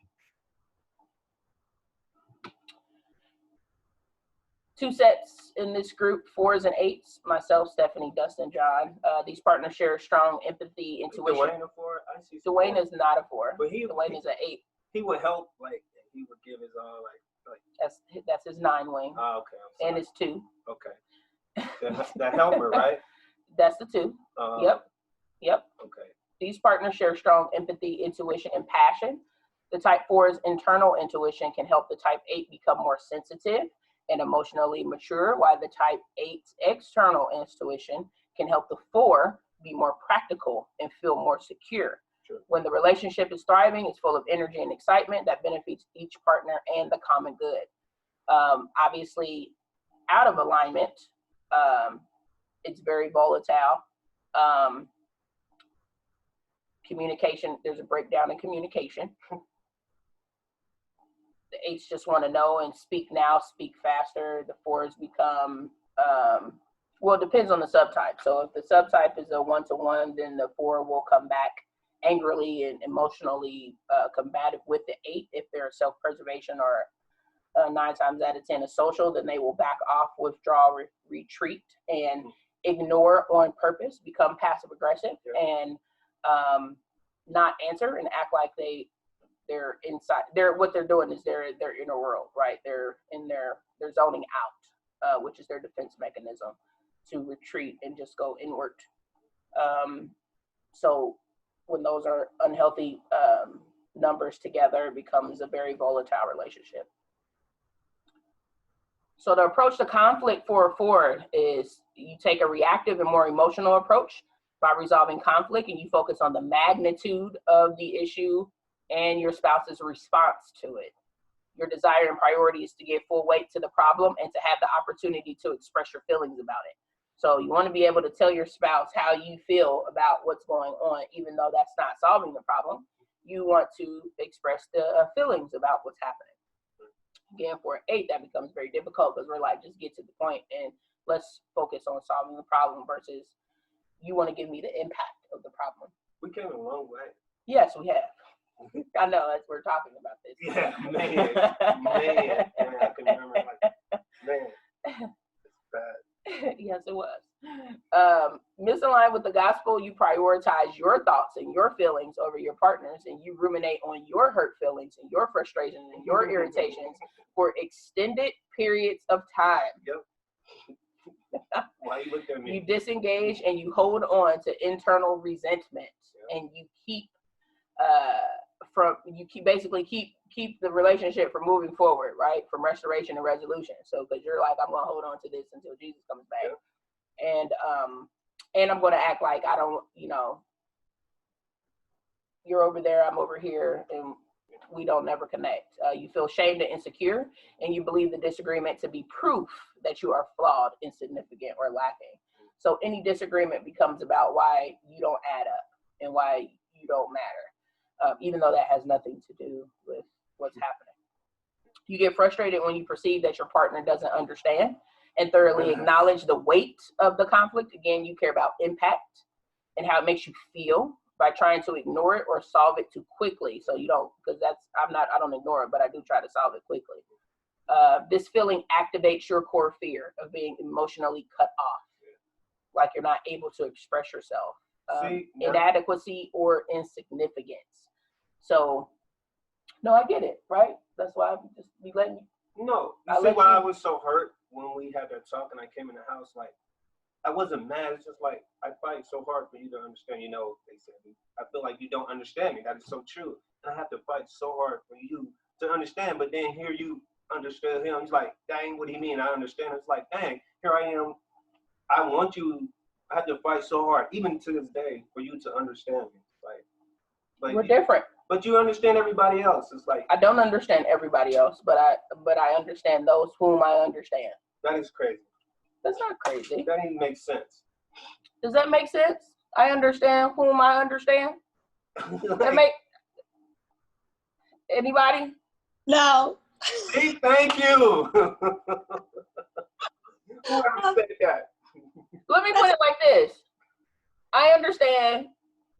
2 sets in this group, 4s and 8s, myself, Stephanie, Dustin, John. These partners share strong empathy, intuition. Dwayne a 4? I see. Dwayne is not a 4. But Dwayne is an 8. He would help, like, he would give his all, like. That's his 9 wing. Oh, okay. And his 2. Okay. That helper, right? That's the 2. Yep. Okay. These partners share strong empathy, intuition, and passion. The type 4's internal intuition can help the type 8 become more sensitive and emotionally mature, while the type 8's external intuition can help the 4 be more practical and feel more secure. Sure. When the relationship is thriving, it's full of energy and excitement that benefits each partner and the common good. Obviously, out of alignment, it's very volatile. Communication, there's a breakdown in communication. The 8s just want to know and speak now, speak faster. The 4s become, well, it depends on the subtype. So if the subtype is a 1-to-1, then the 4 will come back angrily and emotionally combative with the 8. If they're self-preservation or 9 times out of 10 a social, then they will back off, withdraw, retreat, and ignore on purpose, become passive aggressive, and not answer and act like they they're inside. What they're doing is they're in their inner world, right? They're zoning out, which is their defense mechanism to retreat and just go inward. So when those are unhealthy numbers together, it becomes a very volatile relationship. So the approach to conflict for a 4 is you take a reactive and more emotional approach by resolving conflict, and you focus on the magnitude of the issue and your spouse's response to it. Your desire and priority is to give full weight to the problem and to have the opportunity to express your feelings about it. So you want to be able to tell your spouse how you feel about what's going on, even though that's not solving the problem. You want to express the feelings about what's happening. Again, for an 8, that becomes very difficult because we're like, just get to the point and let's focus on solving the problem versus you want to give me the impact of the problem. We came a long way. Yes, we have. I know, that's we're talking about this. Yeah, man, and I can remember like, man, it's bad. Yes, it was. Misaligned with the gospel, you prioritize your thoughts and your feelings over your partners, and you ruminate on your hurt feelings and your frustrations and your irritations for extended periods of time. Yep. Why you look at me? You disengage and you hold on to internal resentment, and you keep basically keep the relationship from moving forward, right? From restoration and resolution. So because you're like, I'm gonna hold on to this until Jesus comes back. And I'm gonna act like I don't, you're over there, I'm over here, and we don't never connect. You feel shamed and insecure, and you believe the disagreement to be proof that you are flawed, insignificant, or lacking. So any disagreement becomes about why you don't add up and why you don't matter, even though that has nothing to do with what's happening. You get frustrated when you perceive that your partner doesn't understand and thoroughly acknowledge the weight of the conflict. Again, you care about impact and how it makes you feel by trying to ignore it or solve it too quickly. So you don't, because I don't ignore it, but I do try to solve it quickly. This feeling activates your core fear of being emotionally cut off, like you're not able to express yourself, inadequacy or insignificance. So, no, I get it, right? That's why I'm just letting you. No, you see why I was so hurt when we had that talk and I came in the house, like, I wasn't mad. It's just like, I fight so hard for you to understand. They said, I feel like you don't understand me. That is so true. And I have to fight so hard for you to understand. But then here you understand him. He's like, dang, what do you mean? I understand. It's like, dang, here I am. I want you. I have to fight so hard, even to this day, for you to understand me. Like, we're different. But you understand everybody else. It's like, I don't understand everybody else, but I understand those whom I understand. That is crazy. That's not crazy. That even makes sense. Does that make sense? I understand whom I understand. That make anybody? No. See, thank you. Whoever said that. Let me put it like this. I understand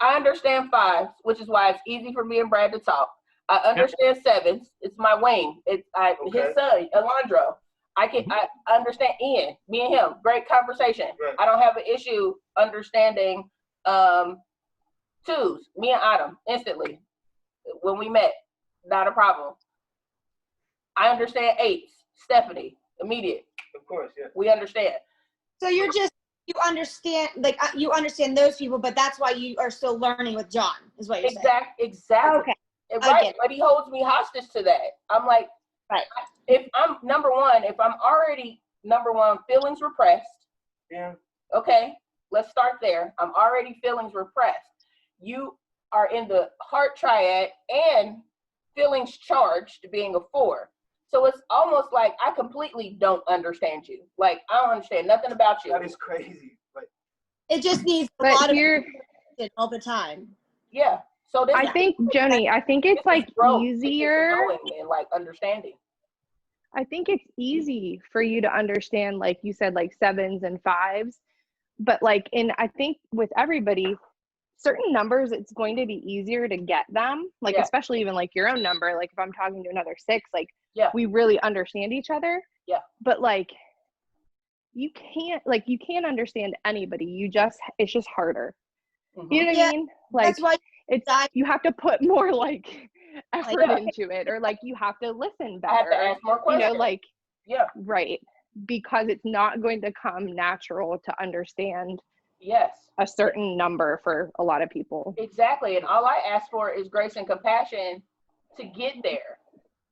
5s, which is why it's easy for me and Brad to talk. I understand 7s. It's my wing. His son, Alondro. I understand Ian, me and him, great conversation. Right. I don't have an issue understanding 2s, me and Adam, instantly. When we met, not a problem. I understand 8s, Stephanie, immediate. Of course, yeah. We understand. So you understand, you understand those people, but that's why you are still learning with John, is what you're saying. Exactly. Okay. Right, but he holds me hostage to that. I'm like, right. If I'm already feelings repressed. Yeah. Okay, let's start there. I'm already feelings repressed. You are in the heart triad and feelings charged, being a 4. So it's almost like I completely don't understand you. Like, I don't understand nothing about you. That is crazy. Like, it just needs a lot of all the time. Yeah. So this I think, Joni, I think it's like easier. And like understanding. I think it's easy for you to understand, like you said, like 7s and 5s. But I think with everybody, certain numbers, it's going to be easier to get them. Like, especially even like your own number. Like if I'm talking to another 6, we really understand each other. Yeah. But you can't understand anybody. It's just harder. Mm-hmm. You know what I mean? Like, that's why you have to put more effort into it, or like you have to listen better. I have to ask more You questions. know, like yeah, right, because it's not going to come natural to understand yes, a certain number for a lot of people. exactly. And all I ask for is grace and compassion to get there.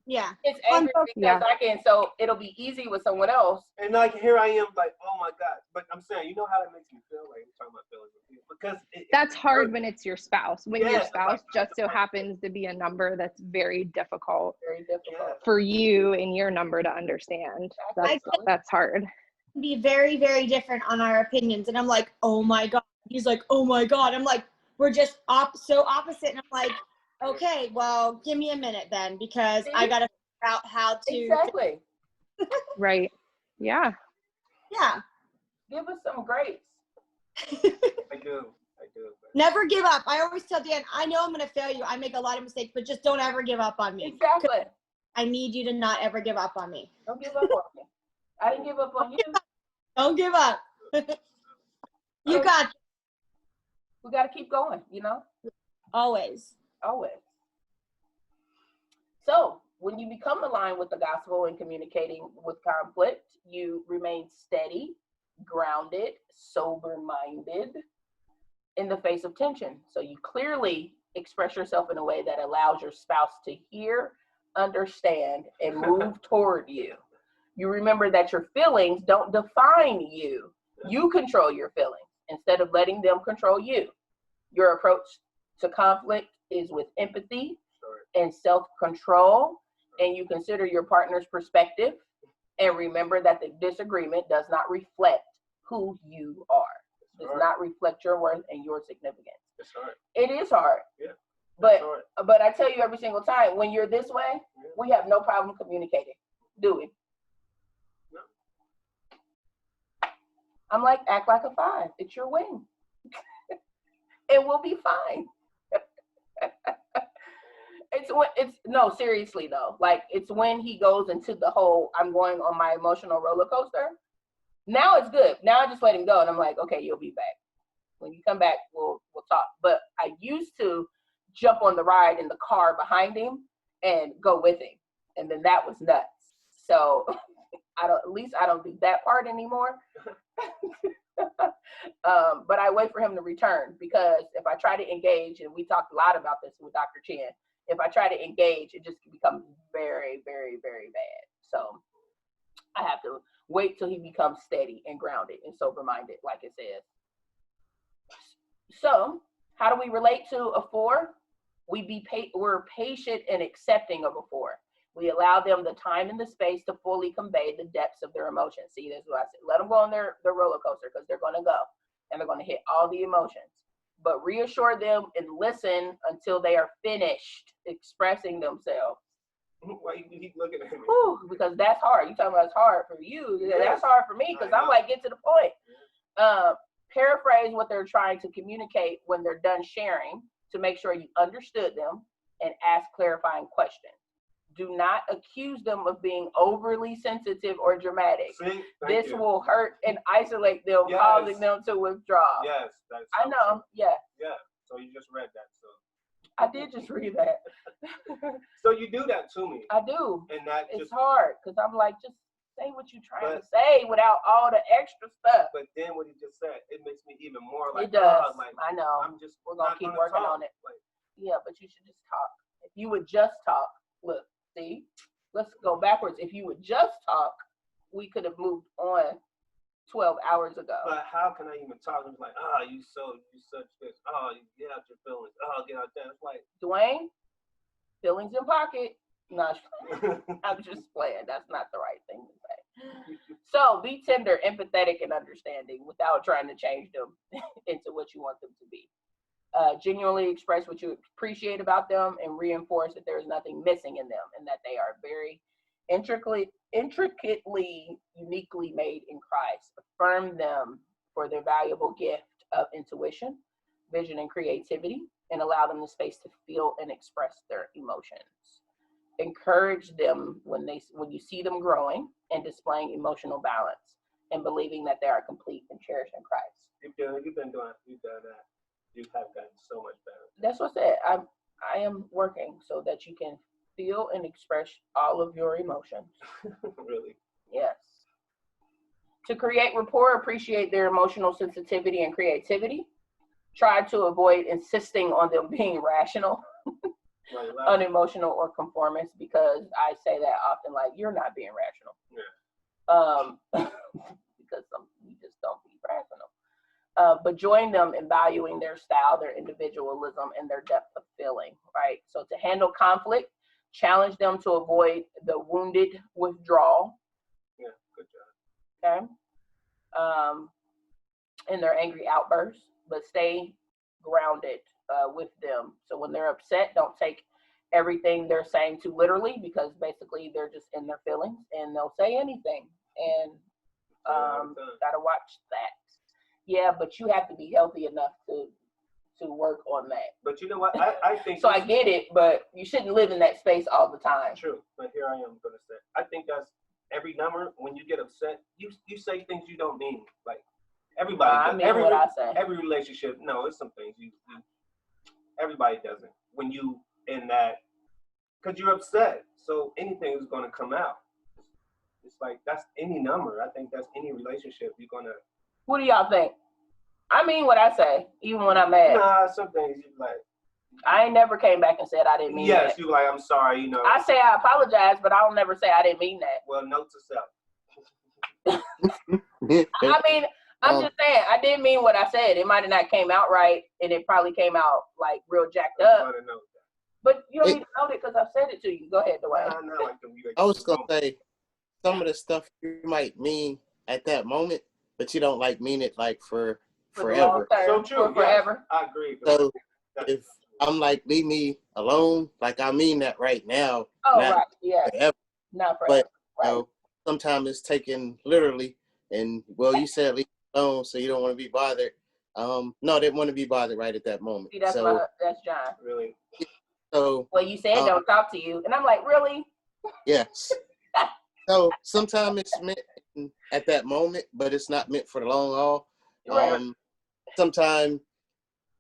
Yeah. It's angry because I can, so it'll be easy with someone else. And like here I am, like, oh my God. But I'm saying, you know how that makes me feel? Like, I'm talking about feelings with people. Because That's hard when it's your spouse. When your Yes, spouse like, just so happens to be a number that's very difficult Very difficult. for you and your number to understand. That's hard. Be very, very different on our opinions. And I'm like, oh my God. He's like, oh my God. I'm like, we're just so opposite. And I'm like, okay, well, give me a minute then, because I got to figure out how to. Exactly. Right. Yeah. Yeah. Give us some grace. I do. Never give up. I always tell Dan, I know I'm going to fail you. I make a lot of mistakes, but just don't ever give up on me. Exactly. I need you to not ever give up on me. Don't give up on me. I didn't give up on you. Don't give up. You got. We got to keep going, you know? Always. Always. So when you become aligned with the gospel and communicating with conflict, you remain steady, grounded, sober-minded in the face of tension. So you clearly express yourself in a way that allows your spouse to hear, understand, and move toward you. You remember that your feelings don't define you. You control your feelings instead of letting them control you. Your approach to conflict is with empathy and self-control, and you consider your partner's perspective, and remember that the disagreement does not reflect who you are. It does not reflect your worth and your significance. It's hard. It is hard. Yeah. But I tell you every single time, when you're this way, we have no problem communicating, do we? No. I'm like, act like a 5. It's your wing. And we'll be fine. No, seriously though. Like, it's when he goes into the whole, I'm going on my emotional roller coaster. Now it's good. Now I just let him go, and I'm like, okay, you'll be back. When you come back, we'll talk. But I used to jump on the ride in the car behind him and go with him, and then that was nuts. So at least I don't do that part anymore. But I wait for him to return, because if I try to engage, and we talked a lot about this with Dr. Chen, if I try to engage, it just becomes very, very, very bad. So I have to wait till he becomes steady and grounded and sober-minded, like it says. So how do we relate to a 4? We're patient and accepting of a 4. We allow them the time and the space to fully convey the depths of their emotions. See, that's what I said. Let them go on their roller coaster, because they're going to go, and they're going to hit all the emotions. But reassure them and listen until they are finished expressing themselves. Why you keep looking at me? Whew, because that's hard. You talking about it's hard for you. Yes. That's hard for me, because I'm like, get to the point. Paraphrase what they're trying to communicate when they're done sharing, to make sure you understood them, and ask clarifying questions. Do not accuse them of being overly sensitive or dramatic. This will hurt and isolate them, causing them to withdraw. Yes, that's I know. Yeah. Yeah. So you just read that. So I did just read that. So you do that to me. I do. And that it's just hard, because I'm like, just say what you're trying to say without all the extra stuff. But then what he just said, it makes me even more like, it does. Like, I know. We're gonna keep working on it. Like, yeah, but you should just talk. If you would just talk, look, see, let's go backwards. If you would just talk, we could have moved on 12 hours ago. But how can I even talk? It's like, you such this. You get out your feelings. Get out that. It's like, Dwayne, feelings in pocket. No, I'm just playing. That's not the right thing to say. So be tender, empathetic, and understanding without trying to change them into what you want them to be. Genuinely express what you appreciate about them, and reinforce that there is nothing missing in them, and that they are very intricately, uniquely made in Christ. Affirm them for their valuable gift of intuition, vision, and creativity, and allow them the space to feel and express their emotions. Encourage them when you see them growing and displaying emotional balance, and believing that they are complete and cherished in Christ. You've done that. You have gotten so much better. That's what I said. I am working so that you can feel and express all of your emotions. Really? Yes. To create rapport, appreciate their emotional sensitivity and creativity. Try to avoid insisting on them being rational, unemotional, or conformist, because I say that often, like, you're not being rational. Yeah. Because you just don't be rational. But join them in valuing their style, their individualism, and their depth of feeling, right? So to handle conflict, challenge them to avoid the wounded withdrawal. Yeah, good job. Okay. In their angry outbursts, but stay grounded with them. So when they're upset, don't take everything they're saying too literally, because basically they're just in their feelings and they'll say anything. And gotta watch that. Yeah, but you have to be healthy enough to work on that. But you know what? I think so. I get it, but you shouldn't live in that space all the time. True, but here I am gonna say, I think that's every number. When you get upset, you say things you don't mean. Like everybody, I mean what I say. Every relationship, no, it's some things you everybody doesn't. When you in that, because you're upset, so anything is gonna come out. It's like that's any number. I think that's any relationship you're gonna. What do y'all think? I mean what I say, even when I'm mad. Nah, some things you like. I ain't never came back and said I didn't mean that. Yes, you like, I'm sorry, you know. I say I apologize, but I'll never say I didn't mean that. Well, note to self. I mean, I'm just saying, I didn't mean what I said. It might have not came out right, and it probably came out like real jacked up. But you don't need to know it because I've said it to you. Go ahead, Dwayne. I was gonna say some of the stuff you might mean at that moment, but you don't like mean it like for forever. So true. Forever. I agree. So if I'm like, leave me alone, like I mean that right now. Oh, not right. Yeah. forever. Not forever. But you know, sometimes it's taken literally. And well, you said leave me alone, so you don't want to be bothered. No, I didn't want to be bothered right at that moment. See, that's John. Really. So. Well, you said don't talk to you, and I'm like, really? Yes. So sometimes it's meant at that moment, but it's not meant for the long haul. Right. Sometimes,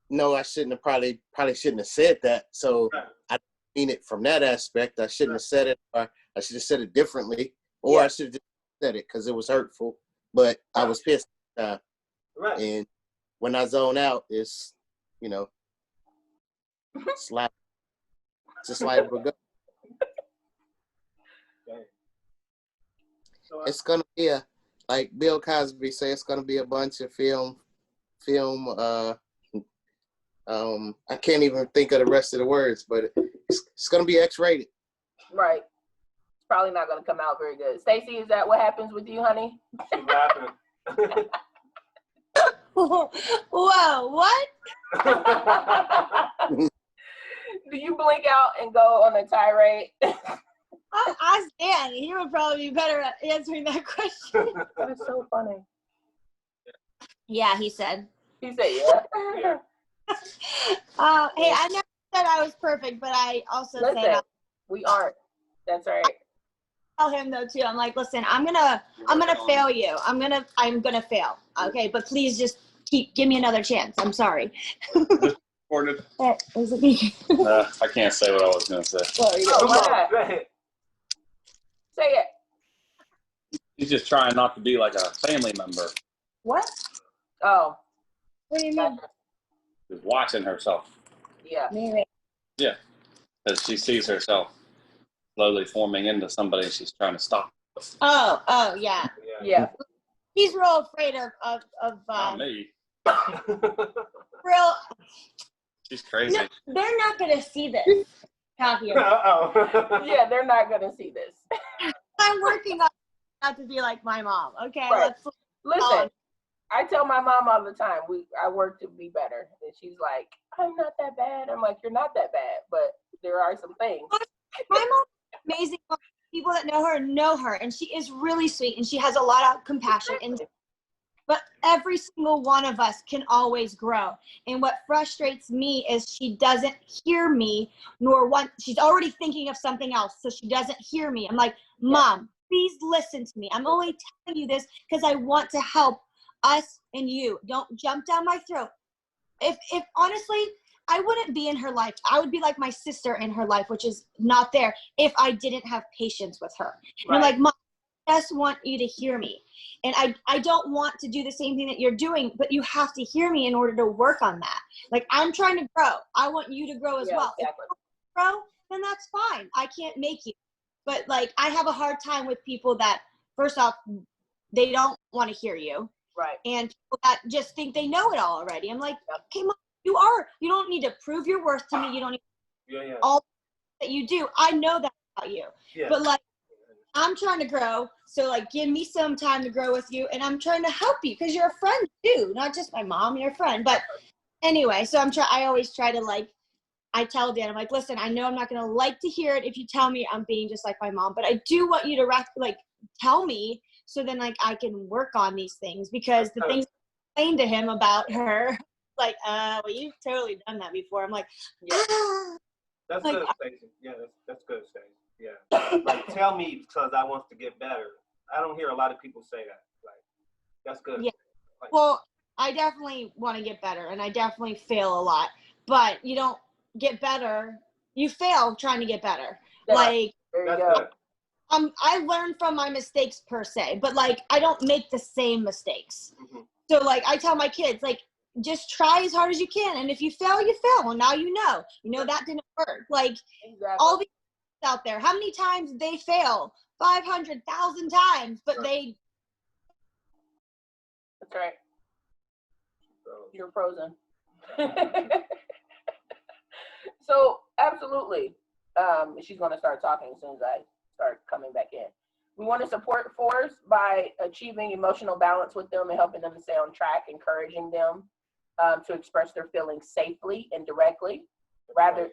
no, I shouldn't have probably shouldn't have said that. So I mean it from that aspect. I shouldn't have said it, or I should have said it differently, or I should have just said it because it was hurtful. But I was pissed at the time. Right. And when I zone out, it's slap. Just like we're good. It's gonna be like Bill Cosby say, it's gonna be a bunch of film. I can't even think of the rest of the words, but it's gonna be X-rated. Right. It's probably not gonna come out very good. Stacey, is that what happens with you, honey? She's laughing. Whoa, what? Do you blink out and go on a tirade? Ask Dan. He would probably be better at answering that question. That is so funny. Yeah, he said. He said, yeah. Hey, I never said I was perfect, but I also said we aren't. That's right. Tell him though too. I'm like, listen, I'm gonna fail you. I'm gonna fail. Okay, but please just give me another chance. I'm sorry. Recorded. I can't say what I was gonna say. Why not? Say it. She's just trying not to be like a family member. What? Oh. What do you mean? She's watching herself. Yeah. Maybe. Yeah. Because she sees herself slowly forming into somebody she's trying to stop. Oh, yeah. Yeah. He's real afraid of Not me. real. She's crazy. No, they're not gonna see this. Talking. Yeah, they're not gonna see this. I'm working on not to be like my mom. Okay. Right. Listen, I tell my mom all the time, I work to be better. And she's like, I'm not that bad. I'm like, you're not that bad, but there are some things. My mom is amazing. People that know her, and she is really sweet, and she has a lot of compassion. But every single one of us can always grow. And what frustrates me is she doesn't hear me, she's already thinking of something else, so she doesn't hear me. I'm like, Mom, please listen to me. I'm only telling you this because I want to help us and you. Don't jump down my throat. If honestly, I wouldn't be in her life. I would be like my sister in her life, which is not there if I didn't have patience with her. And I'm like, Mom, I just want you to hear me. And I don't want to do the same thing that you're doing, but you have to hear me in order to work on that. Like, I'm trying to grow. I want you to grow as well. Exactly. If you don't grow, then that's fine. I can't make you. But like, I have a hard time with people that, first off, they don't want to hear you. Right. And people that just think they know it all already. I'm like, okay, Mom, you don't need to prove your worth to me. You don't need all that you do. I know that about you. Yeah. But like, I'm trying to grow. So like, give me some time to grow with you. And I'm trying to help you because you're a friend too. Not just my mom, you're a friend. But anyway, so I always try to like, I tell Dan, I'm like, listen, I know I'm not going to like to hear it if you tell me I'm being just like my mom, but I do want you to like tell me so then like I can work on these things, because the things I explained to him about her, like, well, you've totally done that before. I'm like, That's like, good, Stacey. Yeah, that's good, Stacey. Yeah. Like, tell me because I want to get better. I don't hear a lot of people say that. Like, that's good. Yeah. Like, well, I definitely want to get better, and I definitely fail a lot, but you don't get better. You fail trying to get better. Like, that's good. I learn from my mistakes per se, but like, I don't make the same mistakes. Mm-hmm. So like, I tell my kids, like, just try as hard as you can. And if you fail, you fail. And now you know that didn't work. Like, all these out there, how many times did they fail? 500,000 times, but they. That's right. You're frozen. So absolutely. She's going to start talking as soon as I start coming back in. We want to support fours by achieving emotional balance with them and helping them to stay on track, encouraging them to express their feelings safely and directly. Rather,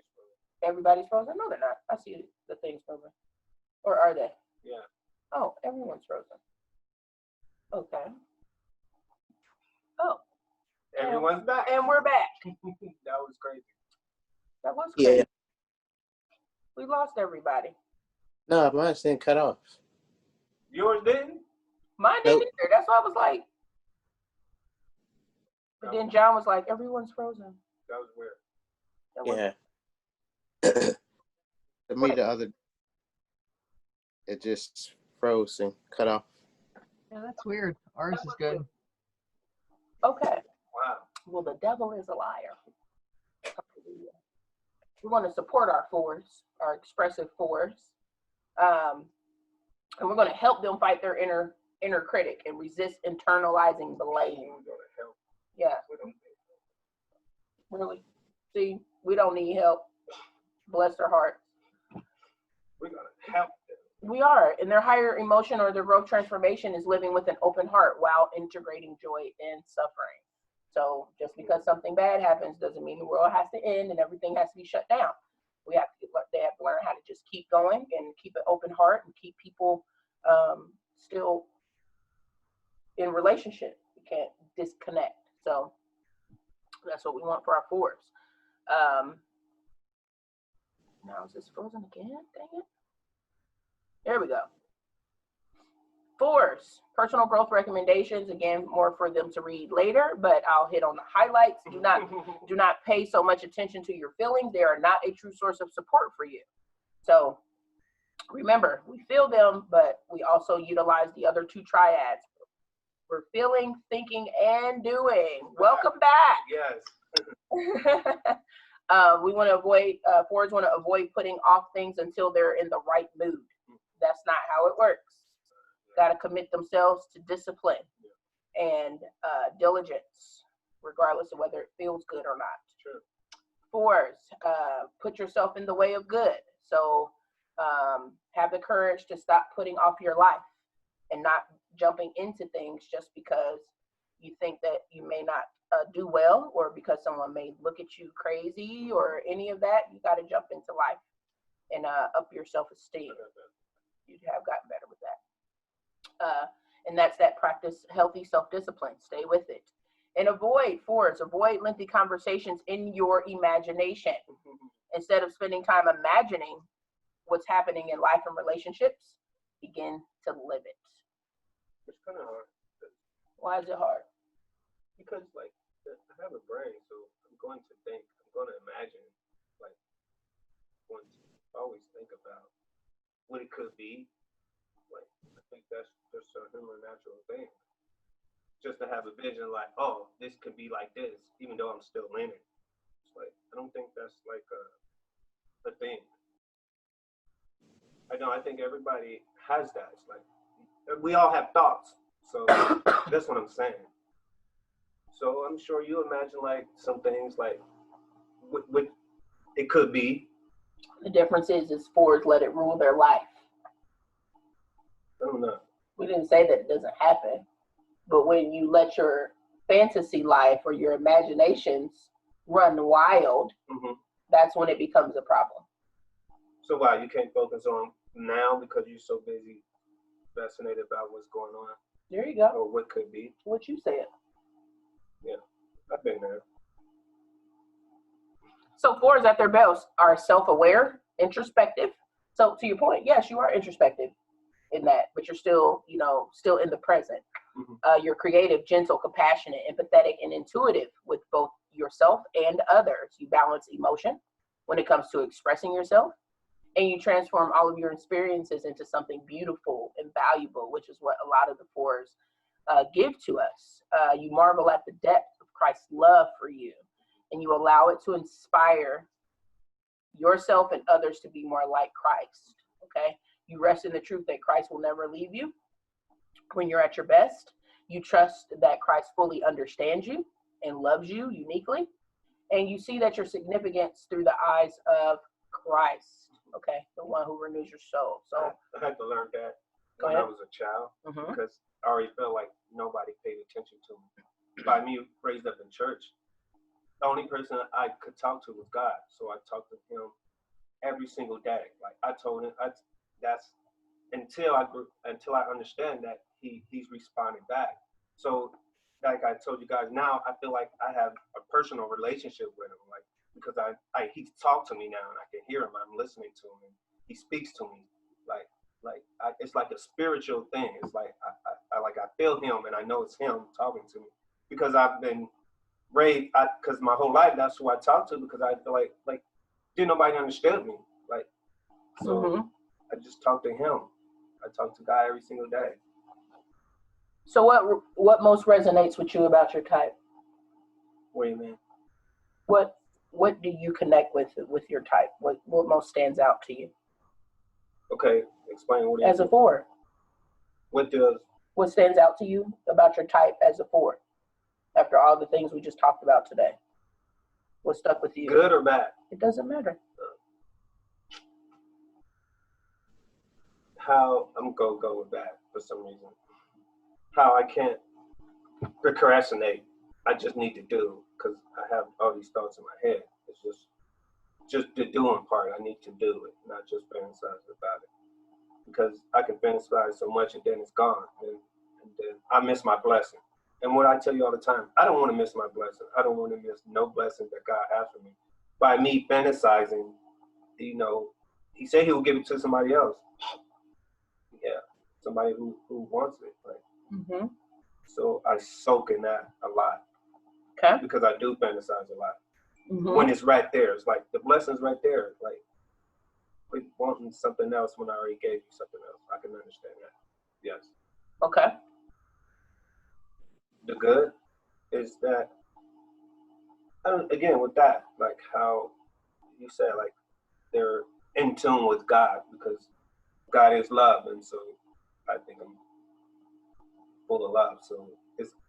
everybody's frozen? No, they're not. I see the things moving. Or are they? Yeah. Oh, everyone's frozen. Okay. Oh. Everyone's back. And we're back. That was crazy. That was crazy. Yeah. We lost everybody. No, mine didn't cut off. Yours didn't? Mine didn't either. That's why I was like. But then John was like, everyone's frozen. That was weird. Yeah. To me, it just froze and cut off. Yeah, that's weird. Ours is good. Okay. Wow. Well, the devil is a liar. We want to support our fours, our expressive fours. And we're going to help them fight their inner critic and resist internalizing blame. Yeah. Really? See, we don't need help. Bless their heart. We're going to help them. We are. And their higher emotion or their growth transformation is living with an open heart while integrating joy and suffering. So just because something bad happens doesn't mean the world has to end and everything has to be shut down. They have to learn how to just keep going and keep an open heart and keep people still in relationship. We can't disconnect. So that's what we want for our fours. Now is this frozen again? Dang it. There we go. Fours, personal growth recommendations, again, more for them to read later, but I'll hit on the highlights. Do not pay so much attention to your feelings. They are not a true source of support for you. So remember, we feel them, but we also utilize the other two triads. We're feeling, thinking, and doing. Welcome back. Yes. We want to avoid, fours want to avoid putting off things until they're in the right mood. That's not how it works. Got to commit themselves to discipline and diligence, regardless of whether it feels good or not. True. Fours, put yourself in the way of good. So have the courage to stop putting off your life and not jumping into things just because you think that you may not do well, or because someone may look at you crazy or any of that. You got to jump into life and up your self-esteem. You have gotten better with that. And that's that practice healthy self-discipline. Stay with it. And avoid lengthy conversations in your imagination. Instead of spending time imagining what's happening in life and relationships, begin to live it. It's kind of hard. Why is it hard? Because, like, I have a brain, so I'm going to think, I'm going to imagine, like, once always think about what it could be. Like, I think that's just a human natural thing. Just to have a vision like, oh, this could be like this, even though I'm still in it. It's like, I don't think that's like a thing. I think everybody has that. It's like, we all have thoughts. So that's what I'm saying. So I'm sure you imagine like some things like what it could be. The difference is fours let it rule their life. I don't know. We didn't say that it doesn't happen, but when you let your fantasy life or your imaginations run wild, that's when it becomes a problem. So why you can't focus on now because you're so busy, fascinated about what's going on? There you go. Or what could be. What you said. Yeah, I've been there. So fours at their best are self-aware, introspective. So to your point, yes, you are introspective in that, but you're still, still in the present. You're creative, gentle, compassionate, empathetic, and intuitive with both yourself and others. You balance emotion when it comes to expressing yourself, and you transform all of your experiences into something beautiful and valuable, which is what a lot of the fours give to us. You marvel at the depth of Christ's love for you, and you allow it to inspire yourself and others to be more like Christ, okay? You rest in the truth that Christ will never leave you when you're at your best. You trust that Christ fully understands you and loves you uniquely, and you see that your significance through the eyes of Christ, okay? The one who renews your soul. So I had to learn that Go when ahead. I was a child because I already felt like nobody paid attention to me. By me raised up in church, the only person I could talk to was God. So I talked to him every single day. Like I told him, that's until I understand that he's responding back. So like I told you guys, now I feel like I have a personal relationship with him, like because he's talked to me now and I can hear him. I'm listening to him. And he speaks to me it's like a spiritual thing. It's like I feel him and I know it's him talking to me because I've been raised. Because my whole life that's who I talked to because I feel like didn't nobody understand me. Like so, I just talked to him. I talk to God every single day. So what most resonates with you about your type? What do you mean? What do you connect with your type? What most stands out to you? Okay, explain what it is. As a four. What stands out to you about your type as a four? After all the things we just talked about today, what stuck with you? Good or bad? It doesn't matter. How I'm gonna go with that for some reason. How I can't procrastinate. I just need to do because I have all these thoughts in my head. It's just the doing part. I need to do it, not just fantasize about it. Because I can fantasize so much and then it's gone, and then I miss my blessing. And what I tell you all the time, I don't want to miss my blessing. I don't want to miss no blessing that God has for me. By me fantasizing, He said He will give it to somebody else. Yeah, somebody who wants it. Right? So I soak in that a lot. Okay. Because I do fantasize a lot. When it's right there, it's like the blessing's right there. Like quit wanting something else when I already gave you something else. I can understand that. Yes. Okay. The good is that, again, with that, like how you said, like they're in tune with God because God is love, and so I think I'm full of love. So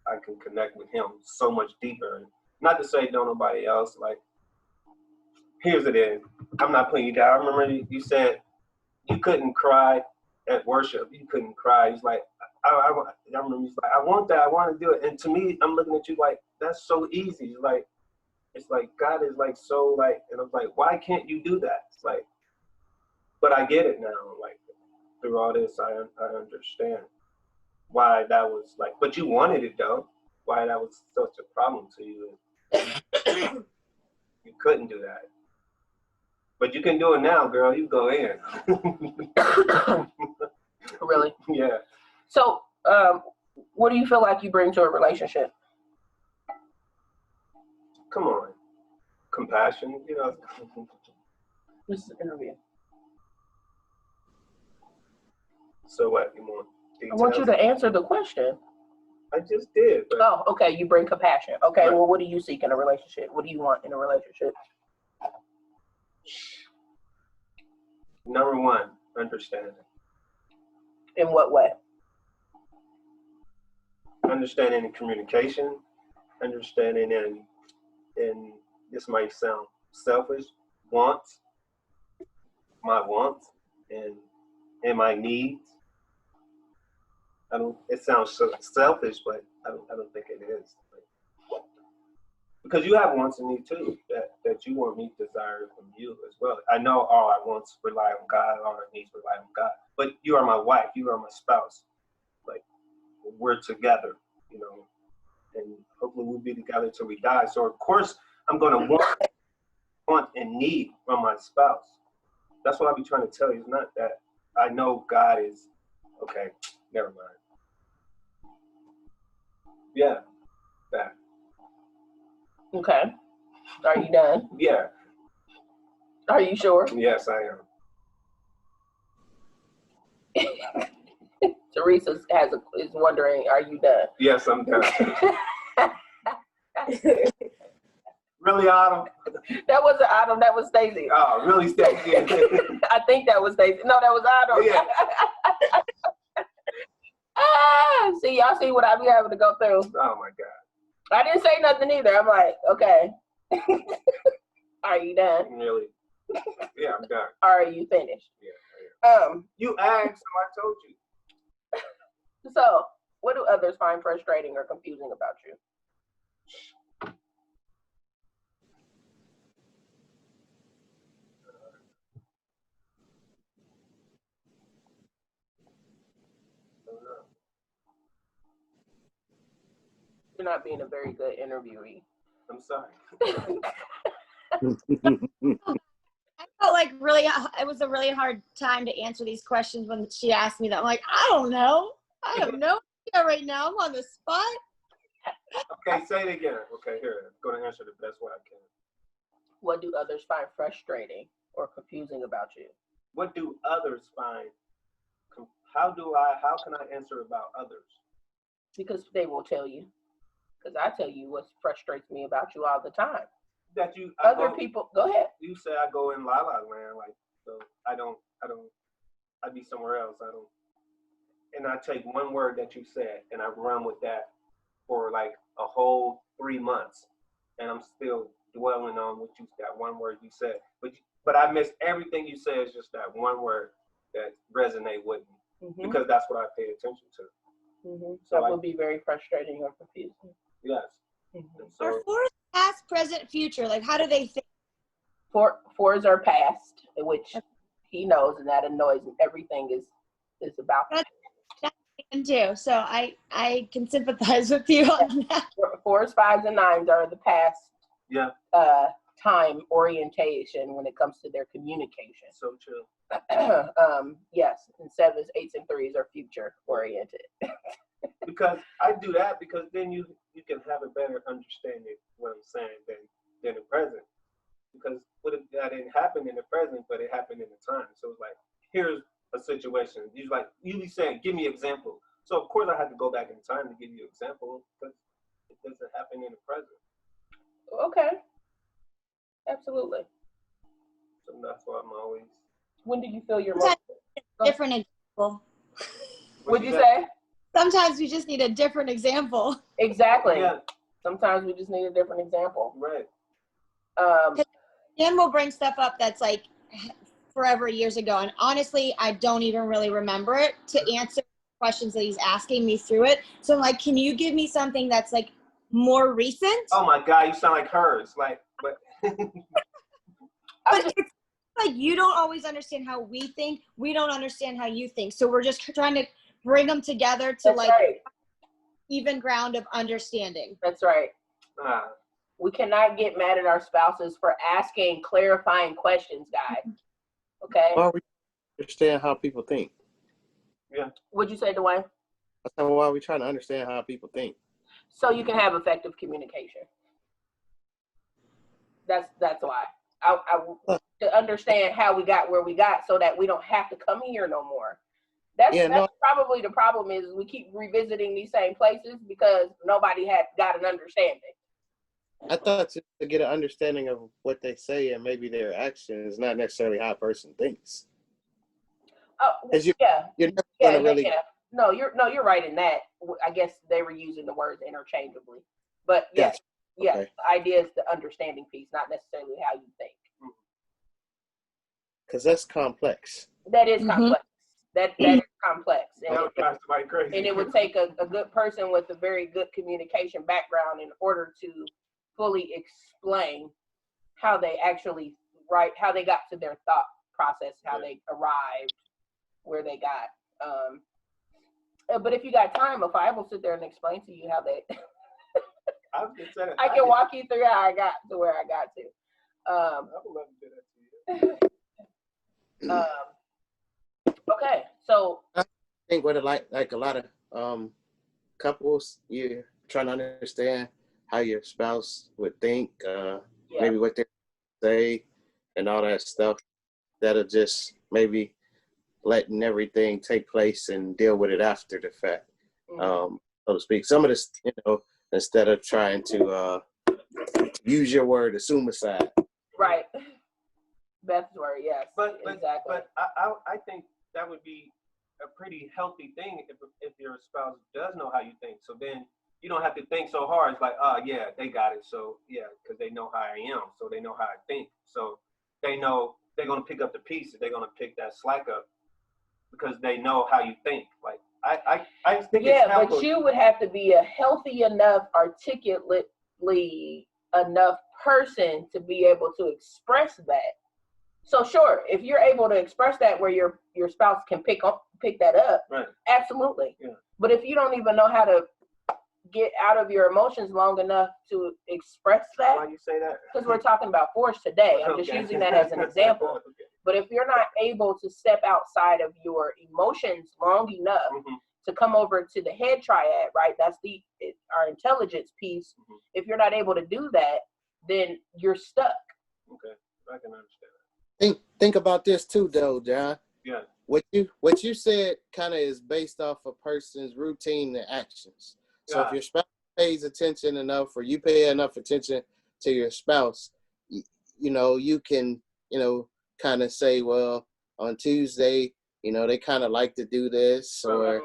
I can connect with Him so much deeper. And not to say don't nobody else. Like here's it is. I'm not putting you down. I remember you said you couldn't cry at worship. You couldn't cry. He's like, I remember he's like, I want that. I want to do it. And to me, I'm looking at you like, that's so easy. It's like God is like so like, and I'm like, why can't you do that? It's like, but I get it now. Like through all this, I understand why that was like, but you wanted it though. Why that was such a problem to you. You couldn't do that. But you can do it now, girl. You go in. Really? Yeah. So, what do you feel like you bring to a relationship? Come Compassion, you know. This is an interview. So what, you want details? I want you to answer the question. I just did. But Oh, okay. You bring compassion. Okay. Right. Well, what do you seek in a relationship? What do you want in a relationship? Number one, understanding. In what way? Understanding in communication, understanding in this might sound selfish, wants, my wants and my needs. It sounds so selfish, but I don't think it is. Because you have wants and needs too, that you want me to desire from you as well. I know all our wants rely on God, all our needs rely on God. But you are my wife, you are my spouse. Like, we're together, you know, and hopefully we'll be together till we die. So of course I'm gonna want and need from my spouse. That's what I'll be trying to tell you. It's not that I know God is okay, never mind. Yeah, that. Okay. Are you done? Yeah. Are you sure? Yes, I am. Teresa is wondering, are you done? Yes, I'm done. Really, Autumn? That wasn't Autumn, that was Stacey. Oh, really, Stacey? I think that was Stacey. No, that was Autumn. Yeah. See, y'all see what I be having to go through. Oh my God. I didn't say nothing either. I'm like, okay. Are you done? Really? Yeah, I'm done. Are you finished? Yeah. You asked, so I told you. So, what do others find frustrating or confusing about you? You're not being a very good interviewee. I'm sorry. I felt like it was a really hard time to answer these questions when she asked me that. I'm like, I don't know. I have no idea right now. I'm on the spot. Okay, say it again. Okay, here. I'm going to answer the best way I can. What do others find frustrating or confusing about you? What do others find? How can I answer about others? Because they will tell you. Because I tell you what frustrates me about you all the time. That people, go ahead. You say I go in la la land, like, so I'd be somewhere else. And I take one word that you said and I run with that for like a whole 3 months. And I'm still dwelling on that one word you said. But I miss everything you said. Is just that one word that resonate with me. Mm-hmm. Because that's what I pay attention to. Mm-hmm. So that would be very frustrating or confusing. Yes. Mm-hmm. So, are fours past, present, future? Like, how do they think? Fours are past, which he knows, and that annoys him. Everything is about that. That's too. So I can sympathize with you on that. 4s, 5s, and 9s are the past. Yeah. Time orientation when it comes to their communication. So true. Yes, and 7s, 8s, and 3s are future oriented. Because I do that because then you can have a better understanding of what I'm saying than the present. Because that didn't happen in the present, but it happened in the time. So it's like, here's a situation. You be saying, give me an example. So of course I had to go back in time to give you an example because it doesn't happen in the present. Okay. Absolutely. So that's why I'm always. When do you feel your most different example? What'd you say? Sometimes we just need a different example. Exactly. Yeah. Sometimes we just need a different example. Right. Jen will bring stuff up that's like forever years ago, and honestly, I don't even really remember it to answer questions that he's asking me through it. So I'm like, can you give me something that's like more recent? Oh my God, you sound like hers. Like, but. But it's like you don't always understand how we think. We don't understand how you think. So we're just trying to bring them together to That's right. Even ground of understanding. That's right. We cannot get mad at our spouses for asking clarifying questions, guys. Okay? Why we understand how people think? Yeah. What'd you say, Dwayne? I said, why are we trying to understand how people think? So you can have effective communication. That's why. To understand how we got where we got so that we don't have to come here no more. That's probably the problem is we keep revisiting these same places because nobody had got an understanding. I thought to get an understanding of what they say and maybe their actions, not necessarily how a person thinks. Oh, you're never gonna really. No, you're right in that. I guess they were using the words interchangeably, but yes, okay. The idea is the understanding piece, not necessarily how you think. Because that's complex. That is complex. That is complex, and it would take a good person with a very good communication background in order to fully explain how they actually how they got to their thought process, how they arrived where they got. But if you got time, if I will sit there and explain to you how they, I can walk you through how I got to where I got to. I would love to do that to you. Okay, so I think what like a lot of couples, you're trying to understand how your spouse would think, maybe what they say, and all that stuff. That'll just maybe letting everything take place and deal with it after the fact, so to speak. Some of this, instead of trying to use your word, assume aside. Right. Beth's word, yes. But exactly. But I think that would be a pretty healthy thing if your spouse does know how you think. So then you don't have to think so hard. It's like, oh yeah, they got it. So yeah, because they know how I am, so they know how I think. So they know they're gonna pick up the pieces. They're gonna pick that slack up because they know how you think. Like I think it's helpful. But you would have to be a healthy enough, articulately enough person to be able to express that. So sure, if you're able to express that where your spouse can pick that up, right. Absolutely. Yeah. But if you don't even know how to get out of your emotions long enough to express that, why you say that? Because we're talking about force today. I'm just using that as an example. Okay. But if you're not able to step outside of your emotions long enough to come over to the head triad, right? That's our intelligence piece. If you're not able to do that, then you're stuck. Okay, I can understand. Think about this too, though, John. Yeah. What you said kind of is based off a person's routine and actions. So if your spouse pays attention enough, or you pay enough attention to your spouse, you can, kind of say, well, on Tuesday, they kind of like to do this, or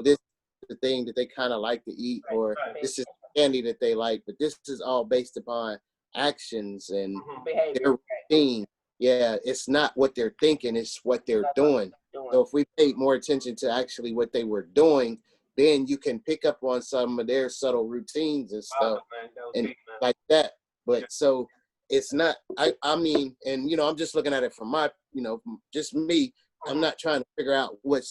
this is the thing that they kind of like to eat, or this is candy that they like. But this is all based upon actions and their routine. Yeah, it's not what they're thinking, it's what they're doing. So if we paid more attention to actually what they were doing, then you can pick up on some of their subtle routines and stuff like that. But so it's not, I mean, and, I'm just looking at it from my, just me. I'm not trying to figure out what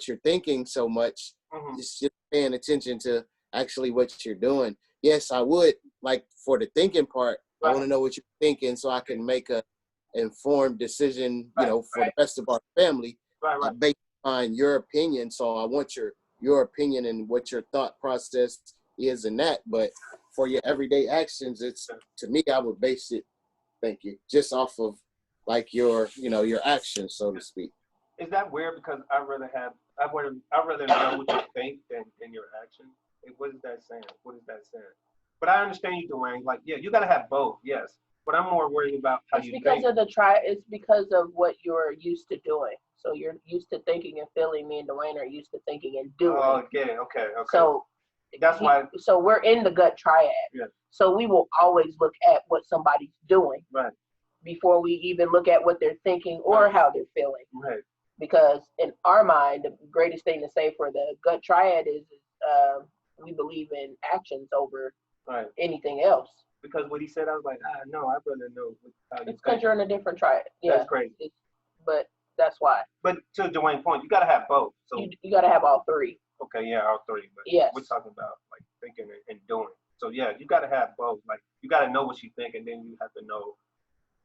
you're thinking so much. It's just paying attention to actually what you're doing. Yes, I would, like, for the thinking part, I want to know what you're thinking so I can make a informed decision, for the rest of our family, based on your opinion. So I want your opinion and what your thought process is in that. But for your everyday actions, to me, I would base it, thank you, just off of like your actions, so to speak. Is that weird? Because I'd rather know what you think than your action. What is that saying? But I understand you, Dwayne. Like, yeah, you got to have both, yes. But I'm more worried about how you think. It's because of what you're used to doing. So you're used to thinking and feeling. Me and Dwayne are used to thinking and doing. Oh, okay. So that's why. So we're in the gut triad. Yeah. So we will always look at what somebody's doing. Right. Before we even look at what they're thinking or how they're feeling. Right. Because in our mind, the greatest thing to say for the gut triad is we believe in actions over anything else. Because what he said, I was like, no, I'd rather know how you think. It's because you're in a different triad. Yeah. That's crazy. But that's why. But to Dwayne's point, you got to have both. So you got to have all three. Okay, yeah, all three. But yes. We're talking about like thinking and doing. So yeah, you got to have both. Like you got to know what you think, and then you have to know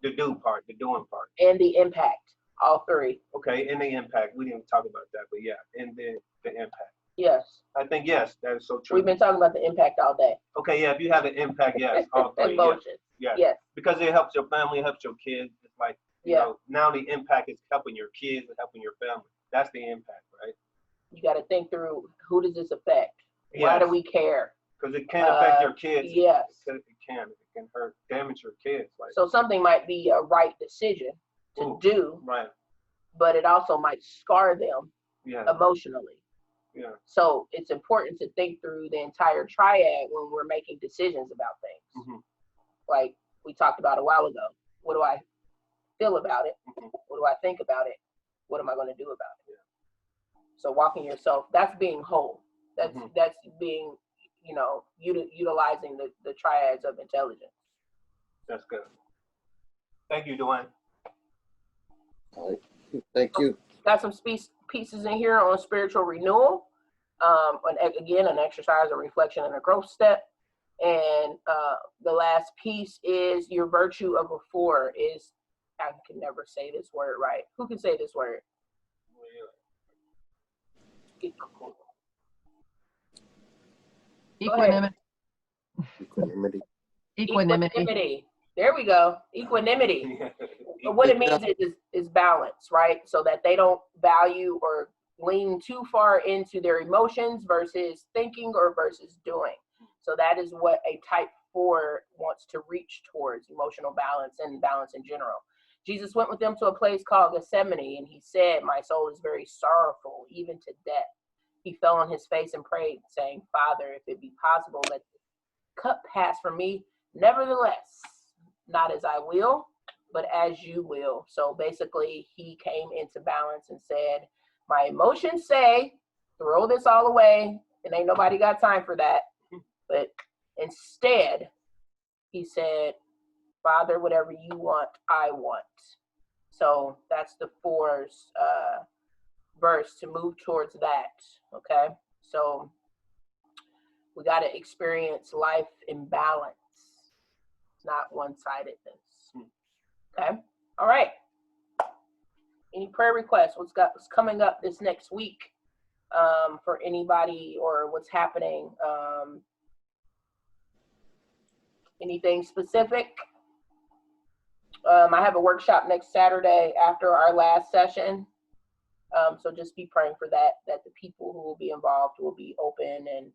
the do part, the doing part, and the impact. All three. Okay, and the impact. We didn't talk about that, but yeah, and then the impact. Yes. I think yes, that is so true. We've been talking about the impact all day. Okay, yeah, if you have an impact, yes, all three. Emotions. Yeah. Yes. Because it helps your family, it helps your kids. It's like, you know, now the impact is helping your kids and helping your family. That's the impact, right? You got to think through, who does this affect? Why do we care? Because it can affect your kids. Yes. It can hurt, damage your kids. Like, So something might be a right decision to do, right? But it also might scar them emotionally. Yeah. So it's important to think through the entire triad when we're making decisions about things. Mm-hmm. Like we talked about a while ago. What do I feel about it? Mm-hmm. What do I think about it? What am I going to do about it? So walking yourself, that's being whole. That's that's being, you know, utilizing the triads of intelligence. That's good. Thank you, Dwayne. All right. Thank you. Got some pieces in here on spiritual renewal. Again, an exercise, a reflection, and a growth step. And the last piece is your virtue of a 4 is, I can never say this word right. Who can say this word? Equanimity. Equanimity. There we go. Equanimity. What it means is balance, right? So that they don't value or lean too far into their emotions versus thinking or versus doing. So that is what a type 4 wants to reach towards, emotional balance and balance in general. Jesus went with them to a place called Gethsemane, and he said, "My soul is very sorrowful, even to death." He fell on his face and prayed, saying, "Father, if it be possible, let this cup pass from me. Nevertheless, not as I will, but as you will." So basically, he came into balance and said, my emotions say, throw this all away, and ain't nobody got time for that. But instead, he said, Father, whatever you want, I want. So that's the 4's verse to move towards that, okay? So we got to experience life in balance, not one-sidedness. Okay? All right. Any prayer requests? What's coming up this next week for anybody, or what's happening? Anything specific? I have a workshop next Saturday after our last session. So just be praying for that the people who will be involved will be open and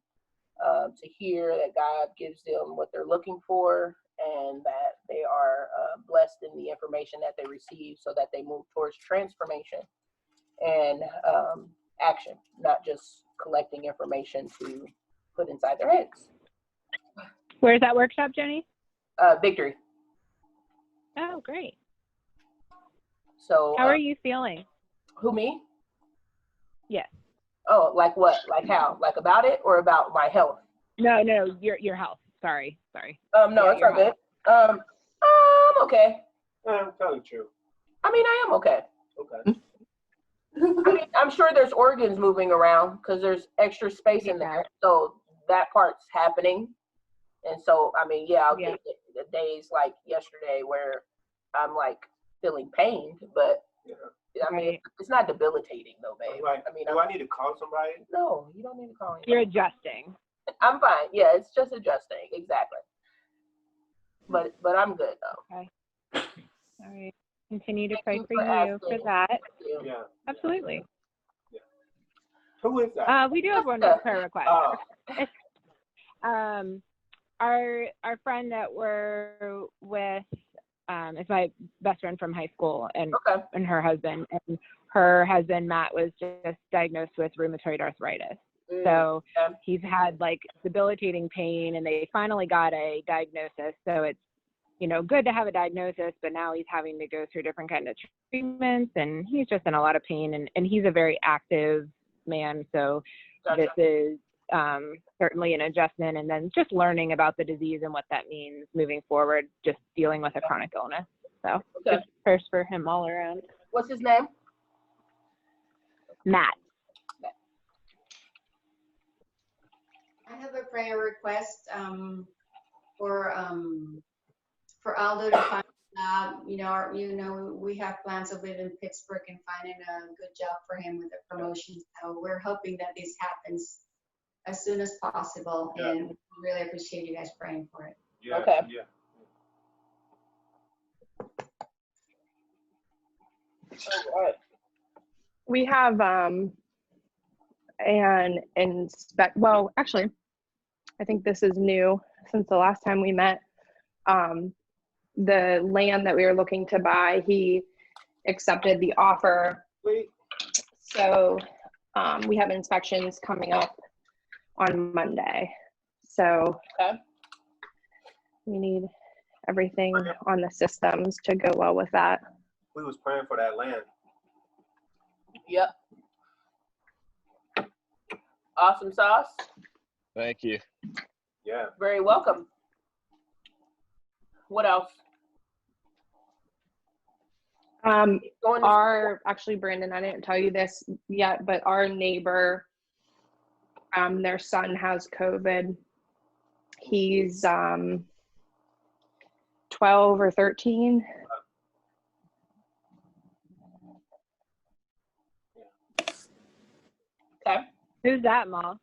to hear that God gives them what they're looking for, and that they are blessed in the information that they receive, so that they move towards transformation and action, not just collecting information to put inside their heads. Where's that workshop, Jenny? Victory. Oh, great. So how are you feeling? Who, me? Yes. Oh, like what? Like how? Like about it, or about my health? No, your health. Sorry. No, yeah, it's all good. I'm okay. I'm telling you. I mean, I am okay. Okay. I mean, I'm sure there's organs moving around because there's extra space in there. So that part's happening. And so, I mean, I'll get the days like yesterday where I'm like feeling pain, but I mean, it's not debilitating though, babe. Like, I mean, do I need to call somebody? No, you don't need to call anybody. You're adjusting. I'm fine. Yeah, it's just adjusting. Exactly. But I'm good though. Okay. All right. Continue to pray for you for that. Yeah. Absolutely. Yeah. Who is that? We do have one more prayer request. Oh. Our friend that we're with is my best friend from high school, and her husband. And her husband, Matt, was just diagnosed with rheumatoid arthritis. So he's had like debilitating pain, and they finally got a diagnosis. So it's, good to have a diagnosis, but now he's having to go through different kind of treatments, and he's just in a lot of pain, and he's a very active man. So this is certainly an adjustment, and then just learning about the disease and what that means moving forward, just dealing with a chronic illness. So just prayers for him all around. What's his name? Matt. I have a prayer request for Aldo to find we have plans of living in Pittsburgh and finding a good job for him with a promotion. So we're hoping that this happens as soon as possible, and we really appreciate you guys praying for it. Yeah, okay. Yeah. All right. We have an well, actually, I think this is new since the last time we met. The land that we were looking to buy, he accepted the offer. So we have inspections coming up on Monday. So we need everything on the systems to go well with that. We was praying for that land. Yep. Awesome sauce. Thank you. Yeah. Very welcome. What else? Actually, Brandon, I didn't tell you this yet, but our neighbor, their son has COVID. He's 12 or 13. Okay. Who's that, Ma?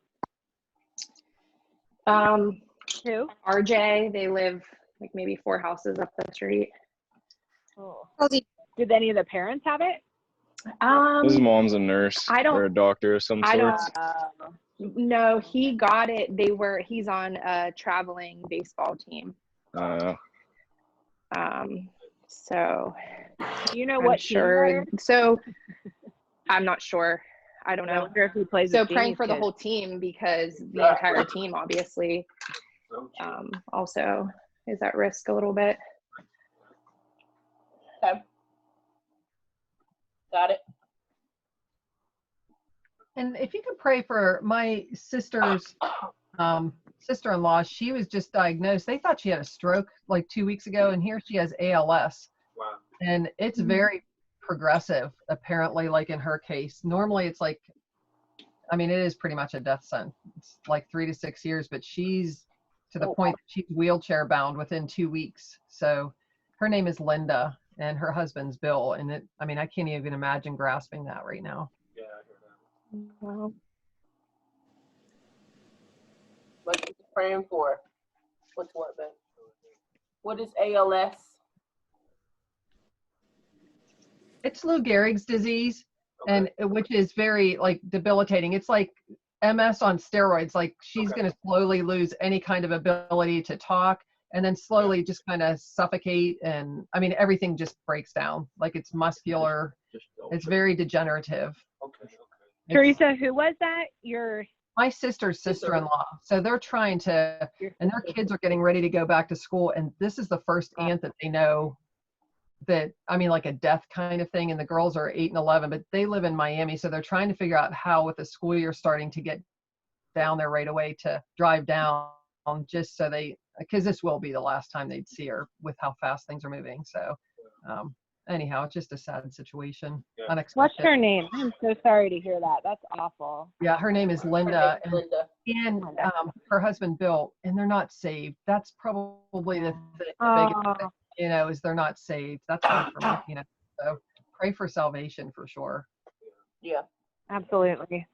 Who? RJ. They live like maybe 4 houses up the street. Oh. Did any of the parents have it? His mom's a nurse or a doctor of some sort. No, he got it. He's on a traveling baseball team. So Do you know what team they're in? So I'm not sure. I don't know. I wonder if he plays So with praying Jamie's for the kids. whole team because the entire team obviously also is at risk a little bit. Okay. Got it. And if you could pray for my sister's sister-in-law, she was just diagnosed. They thought she had a stroke like 2 weeks ago, and here she has ALS. Wow. And it's very progressive, apparently, like in her case. Normally it's like, I mean, it is pretty much a death sentence. It's like 3 to 6 years, but she's to the point that she's wheelchair bound within 2 weeks. So her name is Linda and her husband's Bill. And I mean, I can't even imagine grasping that right now. Yeah, I hear that. Wow. What are you praying for? What's what, babe? What is ALS? It's Lou Gehrig's disease, and which is very like debilitating. It's like MS on steroids. Like she's going to slowly lose any kind of ability to talk, and then slowly just kind of suffocate. And I mean, everything just breaks down. Like it's muscular. It's very degenerative. Teresa, who was that? My sister's sister-in-law. So they're trying to, and their kids are getting ready to go back to school. And this is the first aunt that they know that, I mean, like a death kind of thing. And the girls are 8 and 11, but they live in Miami. So they're trying to figure out how, with the school year starting to get down there right away, to drive down just so because this will be the last time they'd see her with how fast things are moving. So anyhow, it's just a sad situation. Unexpected. What's her name? I'm so sorry to hear that. That's awful. Yeah, her name is Linda. And her husband Bill, and they're not saved. That's probably the biggest thing, is they're not saved. That's hard for me, So pray for salvation for sure. Yeah, absolutely.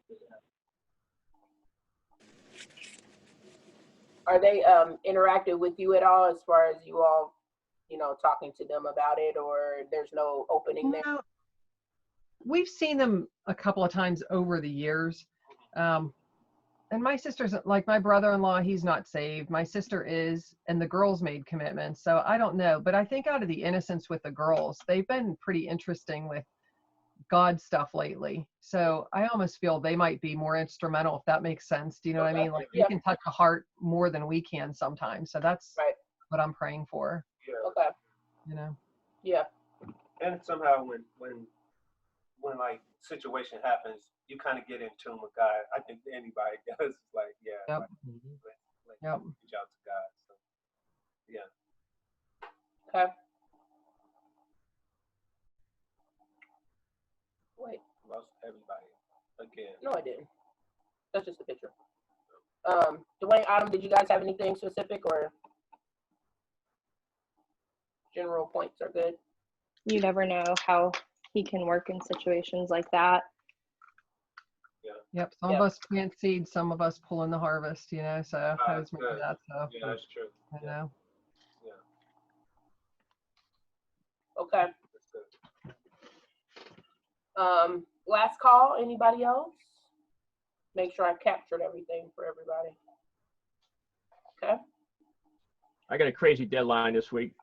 Are they interactive with you at all, as far as you all, talking to them about it, or there's no opening there? We've seen them a couple of times over the years. And my sister's, like my brother-in-law, he's not saved. My sister is, and the girls made commitments. So I don't know. But I think out of the innocence with the girls, they've been pretty interesting with God stuff lately. So I almost feel they might be more instrumental, if that makes sense. Do you know what I mean? Like they can touch the heart more than we can sometimes. So that's what I'm praying for. Yeah. Okay. Yeah. And somehow when like situation happens, you kind of get in tune with God. I think anybody does. Like, let's reach out to God. So, yeah. Okay. Wait. Lost everybody again. No, I didn't. That's just a picture. Dwayne, Autumn, did you guys have anything specific, or general points are good? You never know how he can work in situations like that. Yep. Some of us plant seeds, some of us pull in the harvest, so I was making that. So yeah, that's true. I know. Okay. Last call, anybody else? Make sure I've captured everything for everybody. Okay. I got a crazy deadline this week.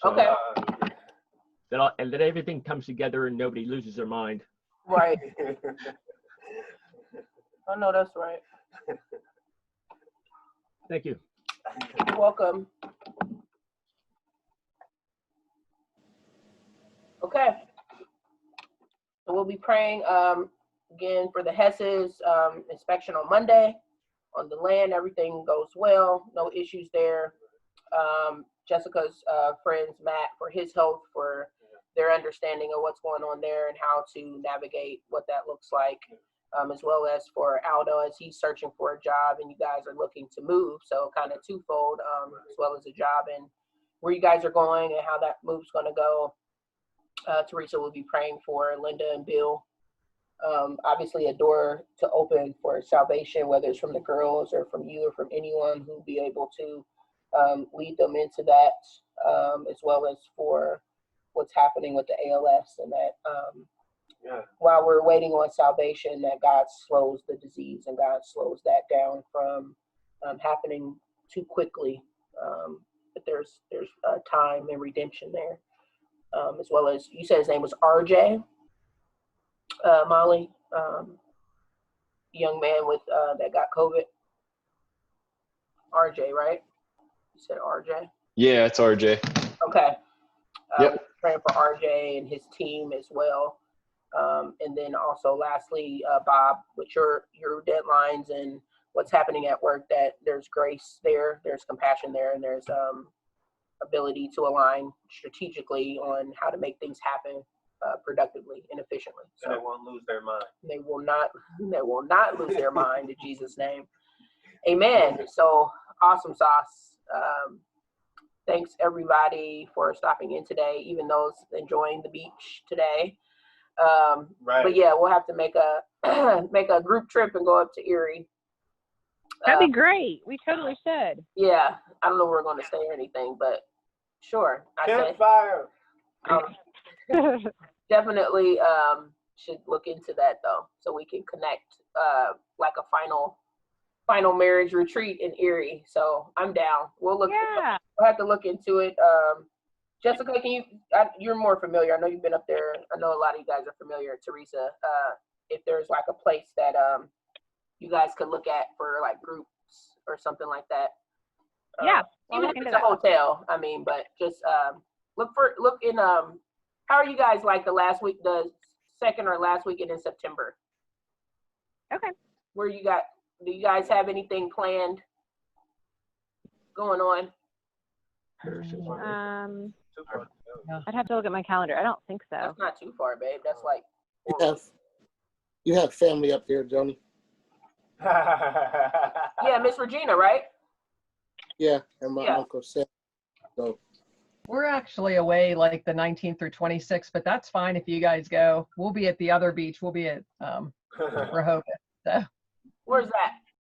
So, Okay. And that everything comes together and nobody loses their mind. Right. I know that's right. Thank you. You're welcome. Okay. So we'll be praying again for the Hesses inspection on Monday on the land. Everything goes well. No issues there. Jessica's friends, Matt, for his health, for their understanding of what's going on there and how to navigate what that looks like, as well as for Aldo as he's searching for a job and you guys are looking to move. So kind of twofold, as well as a job and where you guys are going and how that move's going to go. Teresa will be praying for Linda and Bill. Obviously a door to open for salvation, whether it's from the girls or from you or from anyone who'll be able to lead them into that, as well as for what's happening with the ALS and that while we're waiting on salvation, that God slows the disease and God slows that down from happening too quickly. But there's time and redemption there. As well as you said his name was RJ, Molly, young man with that got COVID. RJ, right? You said RJ? Yeah, it's RJ. Okay. Yep. Praying for RJ and his team as well. And then also lastly, Bob, with your deadlines and what's happening at work, that there's grace there, there's compassion there, and there's ability to align strategically on how to make things happen productively and efficiently. So and they won't lose their mind. They will not lose their mind in Jesus' name. Amen. So awesome sauce. Thanks everybody for stopping in today, even those enjoying the beach today. Right. But yeah, we'll have to make a group trip and go up to Erie. That'd be great. We totally should. Yeah, I don't know where we're going to stay or anything, but sure. Campfire. Definitely should look into that though, so we can connect like a final marriage retreat in Erie. So I'm down. We'll have to look into it. Jessica, you're more familiar. I know you've been up there. I know a lot of you guys are familiar. Teresa, if there's like a place that you guys could look at for like groups or something like that. Yeah. Even if it's a hotel, I mean, but just look in how are you guys like the second or last weekend in September? Okay. Do you guys have anything planned going on? I'd have to look at my calendar. I don't think so. That's not too far, babe. That's like you have family up there, Joni? Yeah, Miss Regina, right? Yeah, and my uncle said so. We're actually away like the 19th through 26th, but that's fine if you guys go. We'll be at the other beach. We'll be at Rehoboth. So. Where's that?